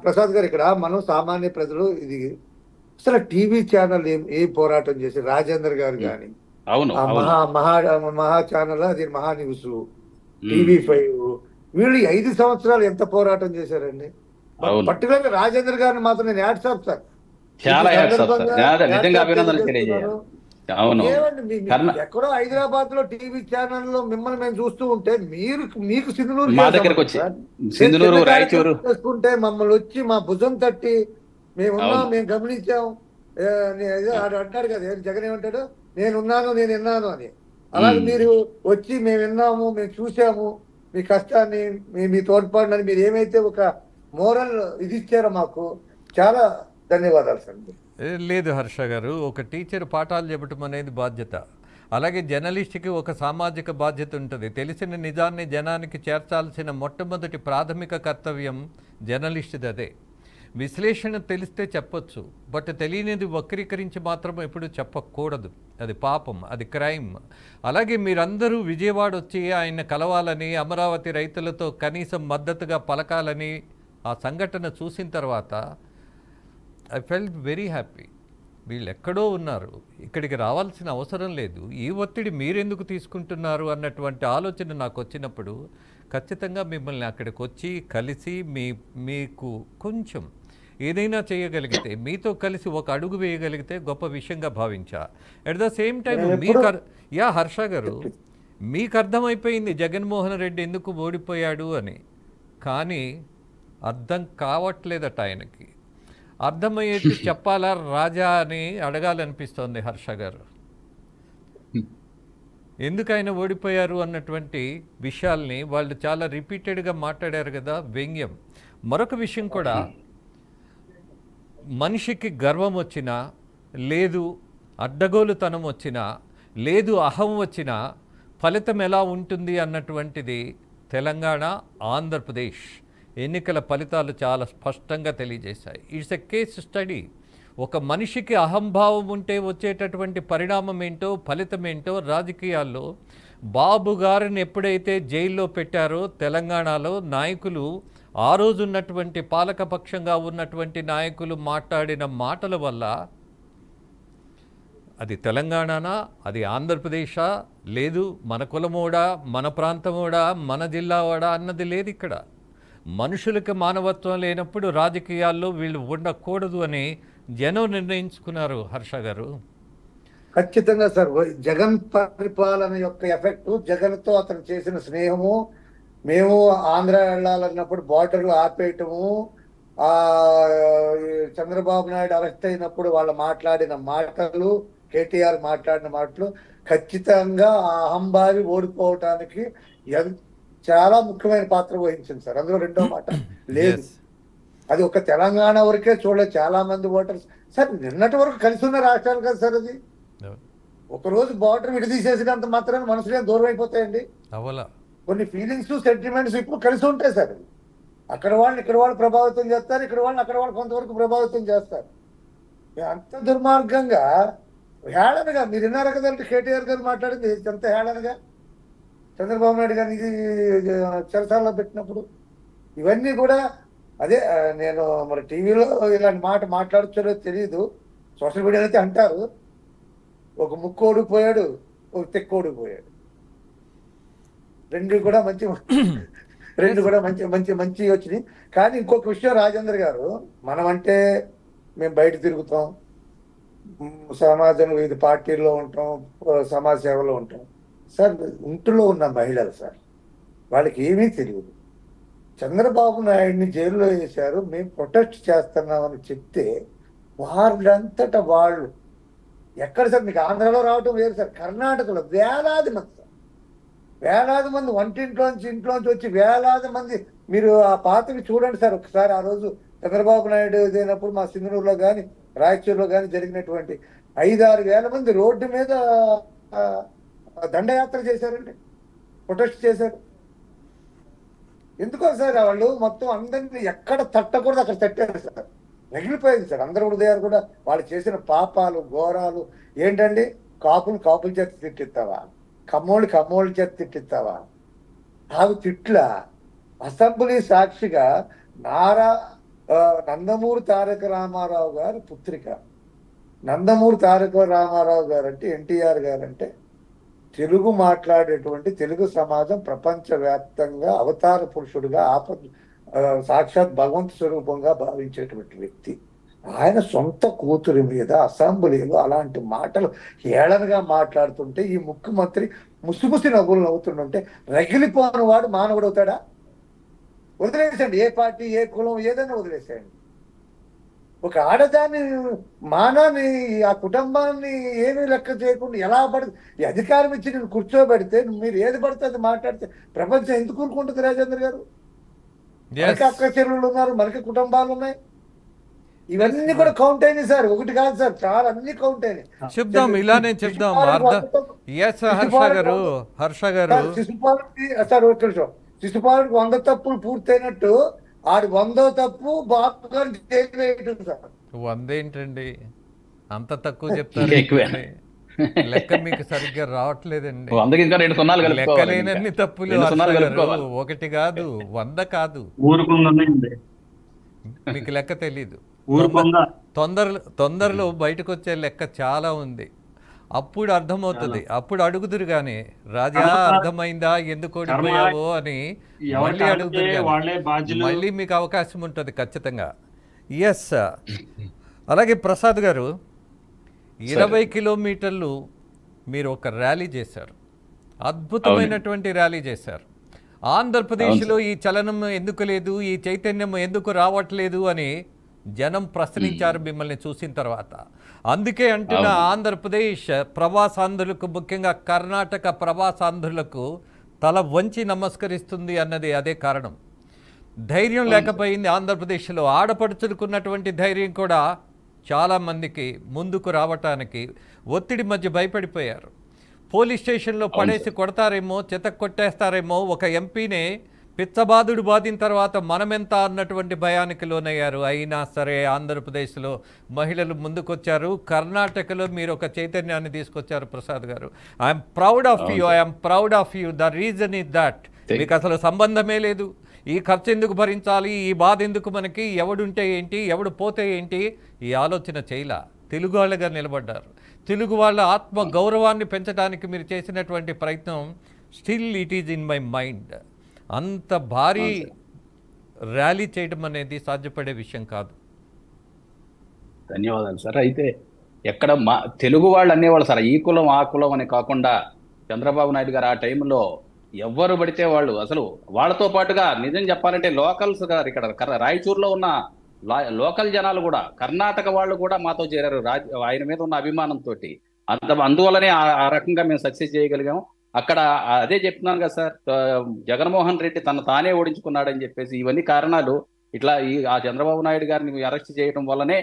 B: ప్రసాద్ గారు, ఇక్కడ మనం సామాన్య ప్రజలు ఇది అసలు టీవీ ఛానల్ ఏ పోరాటం చేసి రాజేందర్ గారు కానీ మహా ఛానల్, అది మహా న్యూస్, TV5, వీళ్ళు 5 సంవత్సరాలు ఎంత పోరాటం చేశారండి. పర్టికులర్గా రాజేందర్ గారిని మాత్రం నేను యాడ్స్ ఆఫ్ సార్. ఎక్కడో హైదరాబాద్ లో టీవీ ఛానల్లో మిమ్మల్ని మేము చూస్తూ ఉంటే మీకు సింధునూరు చేసుకుంటే మమ్మల్ని వచ్చి మా భుజం తట్టి మేము గమనించాం అంటాడు కదా జగన్, ఏమంటాడు? నేనున్నాను, నేను విన్నాను అని. అలాగే మీరు వచ్చి మేము విన్నాము, మేము చూసాము మీ కష్టాన్ని, మీ తోడ్పాటుని, మీరు ఏమైతే ఒక మోరల్ ఇది ఇచ్చారో మాకు చాలా ధన్యవాదాలు సార్.
A: లేదు హర్ష గారు, ఒక టీచర్ పాఠాలు చెప్పటం అనేది బాధ్యత. అలాగే జర్నలిస్ట్కి ఒక సామాజిక బాధ్యత ఉంటుంది. తెలిసిన నిజాన్ని జనానికి చేర్చాల్సిన మొట్టమొదటి ప్రాథమిక కర్తవ్యం జర్నలిస్ట్ది అదే. విశ్లేషణ తెలిస్తే చెప్పొచ్చు, బట్ తెలియనిది వక్రీకరించి మాత్రం ఎప్పుడు చెప్పకూడదు. అది పాపం, అది క్రైమ్. అలాగే మీరందరూ విజయవాడ వచ్చి ఆయన కలవాలని, అమరావతి రైతులతో కనీసం మద్దతుగా పలకాలని ఆ సంఘటన చూసిన తర్వాత ఐ ఫెల్ట్ వెరీ హ్యాపీ. వీళ్ళు ఎక్కడో ఉన్నారు, ఇక్కడికి రావాల్సిన అవసరం లేదు, ఈ ఒత్తిడి మీరెందుకు తీసుకుంటున్నారు అన్నటువంటి ఆలోచన నాకు వచ్చినప్పుడు ఖచ్చితంగా మిమ్మల్ని అక్కడికి వచ్చి కలిసి మీకు కొంచెం ఏదైనా చేయగలిగితే, మీతో కలిసి ఒక అడుగు వేయగలిగితే గొప్ప విషయంగా భావించా. At the same time Harsha గారు, మీకు అర్థమైపోయింది జగన్మోహన్ రెడ్డి ఎందుకు ఓడిపోయాడు అని. కానీ అర్థం కావట్లేదట ఆయనకి. అర్థమయ్యేట్టు చెప్పాలా రాజా అని అడగాలనిపిస్తోంది హర్ష గారు. ఎందుకు ఆయన ఓడిపోయారు అన్నటువంటి విషయాల్ని వాళ్ళు చాలా రిపీటెడ్గా మాట్లాడారు కదా, వ్యంగ్యం. మరొక విషయం కూడా, మనిషికి గర్వం వచ్చినా, లేదు అడ్డగోలుతనం వచ్చినా, లేదు అహం వచ్చినా ఫలితం ఎలా ఉంటుంది అన్నటువంటిది తెలంగాణ, ఆంధ్రప్రదేశ్ ఎన్నికల ఫలితాలు చాలా స్పష్టంగా తెలియజేశాయి. It's a case study. ఒక మనిషికి అహంభావం ఉంటే వచ్చేటటువంటి పరిణామం ఏంటో, ఫలితం ఏంటో రాజకీయాల్లో బాబు గారిని ఎప్పుడైతే జైల్లో పెట్టారో తెలంగాణలో నాయకులు, ఆ రోజు ఉన్నటువంటి పాలకపక్షంగా ఉన్నటువంటి నాయకులు మాట్లాడిన మాటల వల్ల, అది తెలంగాణనా, అది ఆంధ్రప్రదేశా, లేదు మన కులమోడా, మన ప్రాంతమోడా, మన జిల్లావాడా అన్నది లేదు. ఇక్కడ మనుషులకు మానవత్వం లేనప్పుడు రాజకీయాల్లో వీళ్ళు ఉండకూడదు అని జనం నిర్ణయించుకున్నారు. హర్ష గారు,
B: ఖచ్చితంగా సార్. జగన్ పరిపాలన యొక్క ఎఫెక్ట్, జగన్తో అతను చేసిన స్నేహము, మేము ఆంధ్ర వెళ్ళాలన్నప్పుడు బార్డర్లు ఆపేయటము, ఆ చంద్రబాబు నాయుడు అరెస్ట్ అయినప్పుడు వాళ్ళు మాట్లాడిన మాటలు, కేటీఆర్ మాట్లాడిన మాటలు ఖచ్చితంగా ఆ అహంభావి ఓడిపోవటానికి చాలా ముఖ్యమైన పాత్ర వహించింది సార్. అందులో రెండో మాట లేదు. అది ఒక తెలంగాణ వరకే చూడలేదు. చాలా మంది ఓటర్స్ సార్ నిన్నటి వరకు కలిసి ఉన్న రాష్ట్రాలు కదా సార్. అది ఒకరోజు బార్డర్ విడదీసేసినంత మాత్రాన్ని మనసులే దూరం అయిపోతాయండి. కొన్ని ఫీలింగ్స్, సెంటిమెంట్స్ ఇప్పుడు కలిసి ఉంటాయి సార్. అక్కడ వాళ్ళని ఇక్కడ వాళ్ళు ప్రభావితం చేస్తారు, ఇక్కడ వాళ్ళని అక్కడ వాళ్ళు కొంతవరకు ప్రభావితం చేస్తారు. అంత దుర్మార్గంగా, హేళనగా మీరు విన్నారా కదంటే కేటీఆర్ గారు మాట్లాడింది ఎంత హేళనగా చంద్రబాబు నాయుడు గారిని చెరసాలలో పెట్టినప్పుడు. ఇవన్నీ కూడా అదే నేను మరి టీవీలో ఇలాంటి మాట మాట్లాడచ్చో తెలియదు, సోషల్ మీడియాలో అయితే అంటారు, ఒక ముక్కోడు పోయాడు, ఒక తెక్కోడు పోయాడు. రెండు కూడా మంచి మంచి వచ్చినాయి. కానీ ఇంకొక విషయం రాజేంద్ర గారు, మనం అంటే మేము బయట తిరుగుతాం, సమాజంలో వివిధ పార్టీల్లో ఉంటాం, సమాజ సేవలో ఉంటాం సార్. ఇంట్లో ఉన్న మహిళలు సార్, వాళ్ళకి ఏమీ తెలియదు. చంద్రబాబు నాయుడిని జైల్లో వేశారు, మేము ప్రొటెస్ట్ చేస్తున్నామని చెప్తే వాళ్ళంతటా వాళ్ళు ఎక్కడ సార్, మీకు ఆంధ్రాలో రావటం వేరు సార్, కర్ణాటకలో వేలాది మంది సార్, వేలాది మంది ఇంట్లోంచి వచ్చి వేలాది మంది. మీరు ఆ పాతవి చూడండి సార్ ఒకసారి. ఆ రోజు చంద్రబాబు నాయుడు అయినప్పుడు మా సింగనూరులో కానీ రాయచూరులో కానీ జరిగినటువంటి 5-6 వేల మంది రోడ్డు మీద దండయాత్ర చేశారండి, ప్రొటెస్ట్ చేశారు. ఎందుకో సార్ వాళ్ళు మొత్తం అందరినీ ఎక్కడ తట్టకూడదు అక్కడ తట్టారు సార్. రగిలిపోయింది సార్ అందరి హృదయాలు కూడా. వాళ్ళు చేసిన పాపాలు, ఘోరాలు ఏంటండి? కాపుల చేత తిట్టిస్తావా, కమ్మోళ్ళ చేత తిట్టిస్తావా? అవి తిట్ల అసెంబ్లీ సాక్షిగా నందమూరి తారక రామారావు గారి పుత్రిక, నందమూరి తారక రామారావు గారు అంటే ఎన్టీఆర్ గారంటే తెలుగు మాట్లాడేటువంటి తెలుగు సమాజం ప్రపంచవ్యాప్తంగా అవతార పురుషుడిగా, సాక్షాత్ భగవంతు స్వరూపంగా భావించేటువంటి వ్యక్తి. ఆయన సొంత కూతురి మీద అసెంబ్లీలో అలాంటి మాటలు హేళనగా మాట్లాడుతుంటే ఈ ముఖ్యమంత్రి ముసిముసి నవ్వులు నవ్వుతుంటే రగిలిపోని వాడు మానవుడు అవుతాడా? వదిలేసండి, ఏ పార్టీ, ఏ కులం, ఏదైనా వదిలేసేయండి. ఒక ఆడదాన్ని, మానాన్ని, ఆ కుటుంబాన్ని ఏమీ లెక్క చేయకుండా ఎలా పడుతుంది, ఈ అధికారం ఇచ్చి నేను కూర్చోబెడితే మీరు ఏది పడితే అది మాట్లాడితే ప్రపంచం ఎందుకు ఊరుకుంటుంది రాజేంద్ర గారు? మనకి అక్క చెల్లెళ్ళు ఉన్నారు, మనకి కుటుంబాలు ఉన్నాయి. ఇవన్నీ కూడా కౌంట్ అయినాయి సార్, ఒకటి కాదు సార్, చాలా అన్ని కౌంట్ అయినాయి.
A: చెప్దాం, ఇలానే చెప్దాం. హర్ష గారు,
B: శిశుపాలుడికి 100 తప్పులు పూర్తయినట్టు ఆడు 100వ తప్పు బాబు గారు జైలు వేయటం సార్.
A: 100 ఏంటండి, అంత తక్కువ చెప్తారు. లెక్క మీకు సరిగ్గా రావట్లేదండి. లెక్కలేనన్ని తప్పులు, ఒకటి కాదు 100 కాదు, మీకు లెక్క తెలీదు. తొందరలో బయటకు వచ్చే లెక్క చాలా ఉంది. అప్పుడు అర్థమవుతుంది. అప్పుడు అడుగుదురు కానీ రాజా అర్థమైందా ఎందుకు ఓడిపోయావో అని మళ్ళీ అడుగుదురు కానీ మళ్ళీ మీకు అవకాశం ఉంటుంది ఖచ్చితంగా. ఎస్, అలాగే ప్రసాద్ గారు 20 కిలోమీటర్లు మీరు ఒక ర్యాలీ చేశారు, అద్భుతమైనటువంటి ర్యాలీ చేశారు. ఆంధ్రప్రదేశ్లో ఈ చలనం ఎందుకు లేదు, ఈ చైతన్యం ఎందుకు రావట్లేదు అని జనం ప్రశ్నించారు మిమ్మల్ని చూసిన తర్వాత. అందుకే అంటున్న ఆంధ్రప్రదేశ్ ప్రవాసాంధ్రులకు, ముఖ్యంగా కర్ణాటక ప్రవాసాంధ్రులకు తల వంచి నమస్కరిస్తుంది అన్నది అదే కారణం. ధైర్యం లేకపోయింది ఆంధ్రప్రదేశ్లో. ఆడపడుచుకున్నటువంటి ధైర్యం కూడా చాలామందికి ముందుకు రావటానికి ఒత్తిడి మధ్య భయపడిపోయారు. పోలీస్ స్టేషన్లో పడేసి కొడతారేమో, చెత్త కొట్టేస్తారేమో, ఒక ఎంపీనే పిచ్చబాదుడు బాధిన తర్వాత మనమెంత అన్నటువంటి భయానికి లోనయ్యారు. అయినా సరే ఆంధ్రప్రదేశ్లో మహిళలు ముందుకొచ్చారు. కర్ణాటకలో మీరు ఒక చైతన్యాన్ని తీసుకొచ్చారు ప్రసాద్ గారు. I'm proud of you, I'm proud of you. The reason is that మీకు అసలు సంబంధమే లేదు. ఈ ఖర్చు ఎందుకు భరించాలి, ఈ బాధ ఎందుకు మనకి, ఎవడుంటే ఏంటి, ఎవడు పోతే ఏంటి, ఈ ఆలోచన చేయలా. తెలుగు వాళ్ళగా నిలబడ్డారు. తెలుగు వాళ్ళ ఆత్మ గౌరవాన్ని పెంచడానికి మీరు చేసినటువంటి ప్రయత్నం still it is in my mind. అంత భారీ ర్యాలీ చేయడం అనేది సాధ్యపడే విషయం కాదు.
D: ధన్యవాదాలు సార్. అయితే ఎక్కడ మా తెలుగు వాళ్ళు అనేవాళ్ళు సార్, ఈ కులం ఆ కులం అని కాకుండా చంద్రబాబు నాయుడు గారు ఆ టైంలో ఎవరు పడితే వాళ్ళు, అసలు వాళ్ళతో పాటుగా నిజం చెప్పాలంటే లోకల్స్ గారు, ఇక్కడ రాయచూరులో ఉన్న లోకల్ జనాలు కూడా, కర్ణాటక వాళ్ళు కూడా మాతో చేరారు ఆయన మీద ఉన్న అభిమానంతో. అందువల్లనే ఆ రకంగా మేము సక్సెస్ చేయగలిగాము. అక్కడ అదే చెప్తున్నాను కదా సార్, జగన్మోహన్ రెడ్డి తానే ఓడించుకున్నాడని చెప్పేసి ఇవన్నీ కారణాలు. ఇట్లా ఆ చంద్రబాబు నాయుడు గారిని అరెస్ట్ చేయడం వల్లనే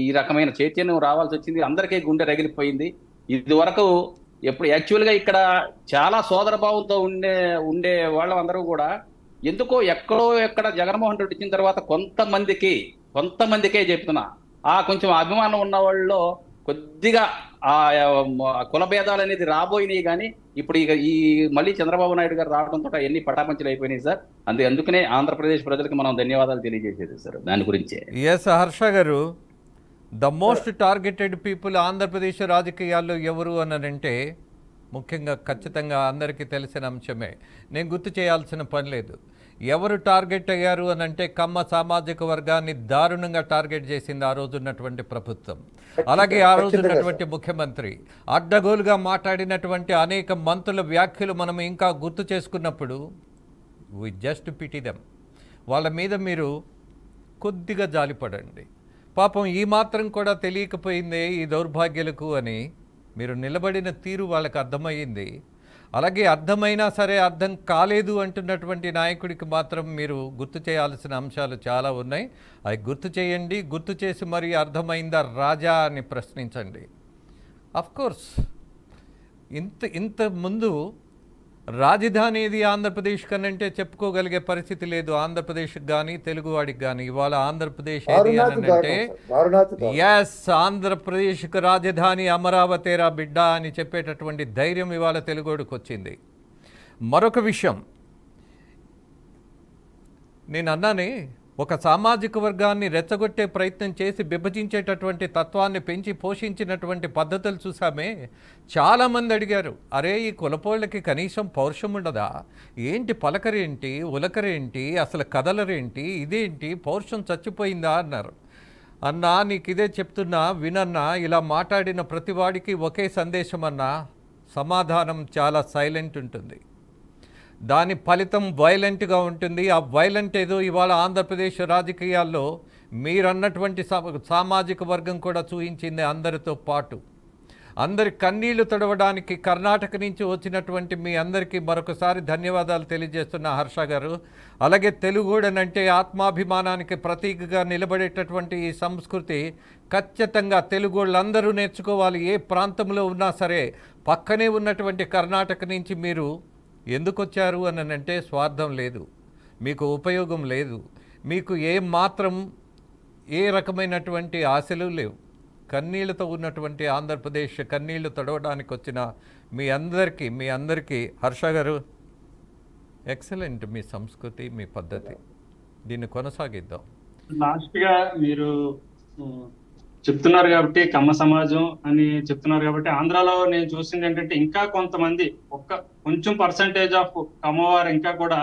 D: ఈ రకమైన చైతన్యం రావాల్సి వచ్చింది. అందరికీ గుండె రగిలిపోయింది. ఇది వరకు ఎప్పుడు యాక్చువల్గా ఇక్కడ చాలా సోదర భావంతో ఉండే వాళ్ళందరూ కూడా ఎందుకో ఎక్కడ జగన్మోహన్ రెడ్డి వచ్చిన తర్వాత కొంతమందికే చెప్తున్నా, కొంచెం అభిమానం ఉన్న వాళ్ళలో కొద్దిగా ఆ కుల భేదాలు అనేది రాబోయినాయి. కానీ ఇప్పుడు ఈ మళ్ళీ చంద్రబాబు నాయుడు గారు రావడంతో ఎన్ని పటాపంచలు అయిపోయినాయి సార్. అందుకనే ఆంధ్రప్రదేశ్ ప్రజలకు మనం ధన్యవాదాలు తెలియజేసేది సార్ దాని గురించి.
A: ఎస్ హర్ష గారు, the most targeted people Andhra Pradesh రాజకీయాల్లో ఎవరు అనంటే ముఖ్యంగా ఖచ్చితంగా అందరికీ తెలిసిన అంశమే. నేను గుర్తు చేయాల్సిన పని లేదు. ఎవరు టార్గెట్ అయ్యారు అనంటే కమ్మ సామాజిక వర్గాన్ని దారుణంగా టార్గెట్ చేసింది ఆ రోజు ఉన్నటువంటి ప్రభుత్వం. అలాగే ఆ రోజు ఉన్నటువంటి ముఖ్యమంత్రి అడ్డగోలుగా మాట్లాడినటువంటి అనేక మంత్రుల వ్యాఖ్యలు మనం ఇంకా గుర్తు చేసుకున్నప్పుడు వి జస్ట్ పిటీ దెమ్. వాళ్ళ మీద మీరు కొద్దిగా జాలిపడండి. పాపం ఈ మాత్రం కూడా తెలియకపోయిందే ఈ దౌర్భాగ్యులకు అని మీరు నిలబడిన తీరు వాళ్ళకి అర్థమయ్యింది. అలాగే అర్థమైనా సరే అర్థం కాలేదు అంటున్నటువంటి నాయకుడికి మాత్రం మీరు గుర్తు చేయాల్సిన అంశాలు చాలా ఉన్నాయి. అవి గుర్తు చేయండి. గుర్తు చేసి మరి అర్థమైందా రాజా అని ప్రశ్నించండి. అఫ్కోర్స్ ఇంత ముందు రాజధాని ఇది ఆంధ్రప్రదేశ్ కనంటే చెప్పుకోగలిగే పరిస్థితి లేదు ఆంధ్రప్రదేశ్కి కానీ తెలుగువాడికి కానీ. ఇవాళ ఆంధ్రప్రదేశ్ ఏది అనంటే ఎస్, ఆంధ్రప్రదేశ్కి రాజధాని అమరావతిరా బిడ్డ అని చెప్పేటటువంటి ధైర్యం ఇవాళ తెలుగుడికి వచ్చింది. మరొక విషయం నేను అన్నానే, ఒక సామాజిక వర్గాన్ని రెచ్చగొట్టే ప్రయత్నం చేసి విభజించేటటువంటి తత్వాన్ని పెంచి పోషించినటువంటి పద్ధతులు చూసామే. చాలామంది అడిగారు, అరే ఈ కులపోళ్ళకి కనీసం పౌరుషం ఉండదా, ఏంటి పలకరేంటి ఉలకరేంటి, అసలు కదలరేంటి, ఇదేంటి పౌరుషం చచ్చిపోయిందా అన్నారు. అన్నా నీకు ఇదే చెప్తున్నా వినన్నా, ఇలా మాట్లాడిన ప్రతివాడికి ఒకే సందేశం అన్నా, సమాధానం చాలా సైలెంట్ ఉంటుంది. దాని ఫలితం వైలెంట్గా ఉంటుంది. ఆ వైలెంట్ ఏదో ఇవాళ ఆంధ్రప్రదేశ్ రాజకీయాల్లో మీరన్నటువంటి సామాజిక వర్గం కూడా చూయించింది. అందరితో పాటు అందరి కన్నీళ్లు తడవడానికి కర్ణాటక నుంచి వచ్చినటువంటి మీ అందరికీ మరొకసారి ధన్యవాదాలు తెలియజేస్తున్న హర్ష గారు. అలాగే తెలుగుడనంటే ఆత్మాభిమానానికి ప్రతీకగా నిలబడేటటువంటి ఈ సంస్కృతి ఖచ్చితంగా తెలుగోళ్ళందరూ నేర్చుకోవాలి. ఏ ప్రాంతంలో ఉన్నా సరే పక్కనే ఉన్నటువంటి కర్ణాటక నుంచి మీరు ఎందుకు వచ్చారు అని అంటే స్వార్థం లేదు, మీకు ఉపయోగం లేదు, మీకు ఏ రకమైనటువంటి ఆశలు లేవు. కన్నీళ్లతో ఉన్నటువంటి ఆంధ్రప్రదేశ్ కన్నీళ్లు తడవడానికి వచ్చిన మీ అందరికీ హర్ష గారు ఎక్సలెంట్. మీ సంస్కృతి, మీ పద్ధతి, దీన్ని కొనసాగిద్దాం.
C: లాస్ట్గా మీరు చెప్తున్నారు కాబట్టి కమ్మ సమాజం అని చెప్తున్నారు కాబట్టి ఆంధ్రాలో నేను చూసింది ఏంటంటే ఇంకా కొంతమంది కొంచెం పర్సంటేజ్ ఆఫ్ కమ్మవారు ఇంకా కూడా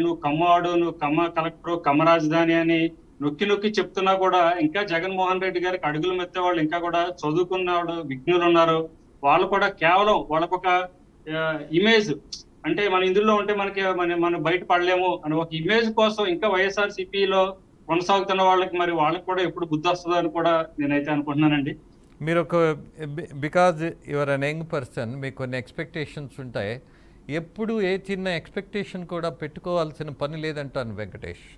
C: నువ్వు కమ్మవాడు, నువ్వు కమ్మ కలెక్టర్, కమ్మ రాజధాని అని నొక్కి చెప్తున్నా కూడా ఇంకా జగన్మోహన్ రెడ్డి గారికి అడుగులు మెత్తే వాళ్ళు ఇంకా కూడా చదువుకున్నాడు విజ్ఞులు ఉన్నారు. వాళ్ళు కూడా కేవలం వాళ్ళకొక ఇమేజ్ అంటే మన ఇందులో ఉంటే మనం బయట పడలేము అని ఒక ఇమేజ్ కోసం ఇంకా వైఎస్ఆర్సీపీలో కొనసాగుతున్న వాళ్ళకి మరి వాళ్ళకి కూడా ఎప్పుడు బుద్ధి వస్తుందో అని కూడా నేనైతే అనుకుంటున్నానండి.
A: మీరు ఒక because your an young person, మీకు కొన్ని ఎక్స్పెక్టేషన్స్ ఉంటాయి. ఎప్పుడు ఏ చిన్న ఎక్స్పెక్టేషన్ కూడా పెట్టుకోవాల్సిన పని లేదంటాను వెంకటేష్.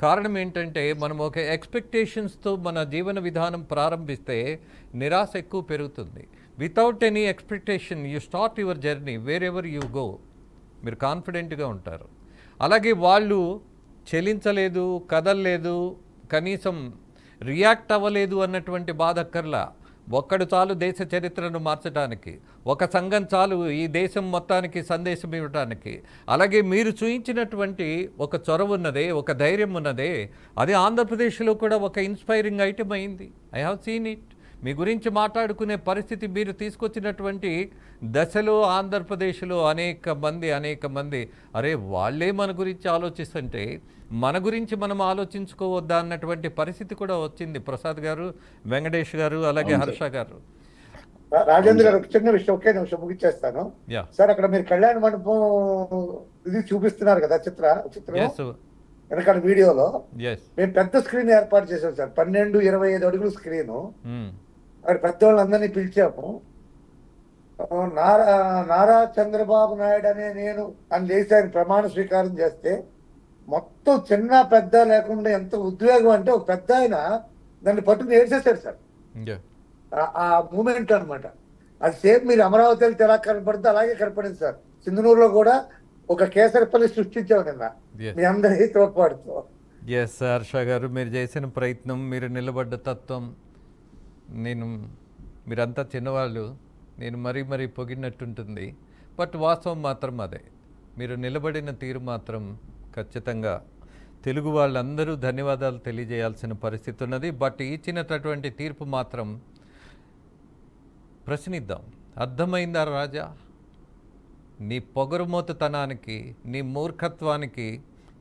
A: కారణం ఏంటంటే మనం ఒక ఎక్స్పెక్టేషన్స్తో మన జీవన విధానం ప్రారంభిస్తే నిరాశ ఎక్కువ పెరుగుతుంది. Without any expectation you start your journey where ever you go. మీరు కాన్ఫిడెంట్గా ఉంటారు. అలాగే వాళ్ళు చెలించలేదు, కదలలేదు, కనీసం రియాక్ట్ అవ్వలేదు అన్నటువంటి బాధ అక్కర్లా. ఒక్కడు చాలు దేశ చరిత్రను మార్చడానికి, ఒక సంఘం చాలు ఈ దేశం మొత్తానికి సందేశం ఇవ్వడానికి. అలాగే మీరు చూపించినటువంటి ఒక చొరవ ఉన్నదే, ఒక ధైర్యం ఉన్నదే, అది ఆంధ్రప్రదేశ్లో కూడా ఒక ఇన్స్పైరింగ్ ఐటమ్ అయింది. I have seen it. మీ గురించి మాట్లాడుకునే పరిస్థితి మీరు తీసుకొచ్చినటువంటి దశలో ఆంధ్రప్రదేశ్లో అనేక మంది అరే వాళ్ళే మన గురించి ఆలోచిస్తుంటే మన గురించి మనం ఆలోచించుకోవద్దా అన్నటువంటి పరిస్థితి కూడా వచ్చింది. ప్రసాద్ గారు, వెంకటేష్ గారు, అలాగే హర్ష గారు.
B: రాజేంద్ర గారు, ఒక చిన్న విషయం, ఒకే నిమిషం ముగిచ్చేస్తాను సార్. అక్కడ మీరు కళ్యాణ మండపం ఇది చూపిస్తున్నారు కదా, చిత్రం వెనకాల వీడియోలో మేము పెద్ద స్క్రీన్ ఏర్పాటు చేసాం సార్. 12-25 అడుగుల స్క్రీను. అక్కడ పెద్దవాళ్ళందరినీ పిలిచాము. నారా చంద్రబాబు నాయుడు అనే నేను అని లేచి ఆయన ప్రమాణ స్వీకారం చేస్తే మొత్తం చిన్న పెద్ద లేకుండా ఎంత ఉద్వేగం అంటే, ఒక పెద్ద ఆయన దాన్ని పట్టుకుని ఏడ్చేశారు సార్. ఆ మూమెంట్ అనమాట. అది సేమ్ మీరు అమరావతి వెళ్తే ఎలా కనపడుతుంది అలాగే కనపడింది సార్. సింధనూరులో కూడా ఒక కేసరపల్లి సృష్టించావు నిన్న మీ అందరి తోడ్పాటుతో.
A: ఎస్ హర్ష గారు, మీరు చేసిన ప్రయత్నం, మీరు నిలబడ్డ తత్వం, మీరంతా చిన్నవాళ్ళు, నేను మరీ పొగిడినట్టుంటుంది. బట్ వాస్తవం మాత్రం అదే. మీరు నిలబడిన తీరు మాత్రం ఖచ్చితంగా తెలుగు వాళ్ళందరూ ధన్యవాదాలు తెలియజేయాల్సిన పరిస్థితి ఉన్నది. బట్ ఇచ్చినటువంటి తీర్పు మాత్రం ప్రశ్నిద్దాం. అర్థమైందా రాజా? నీ పొగరుమోతుతనానికి, నీ మూర్ఖత్వానికి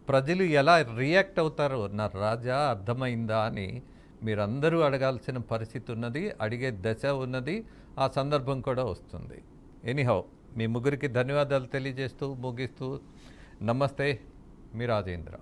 A: ప్రజలు ఎలా రియాక్ట్ అవుతారో నా రాజా అర్థమైందా అని మీరందరూ అడగాల్సిన పరిస్థితి ఉన్నది, అడిగే దశ ఉన్నది, ఆ సందర్భం కూడా వస్తుంది. ఎనీహౌ మీ ముగ్గురికి ధన్యవాదాలు తెలియజేస్తూ ముగిస్తూ నమస్తే, మీ రాజేంద్ర.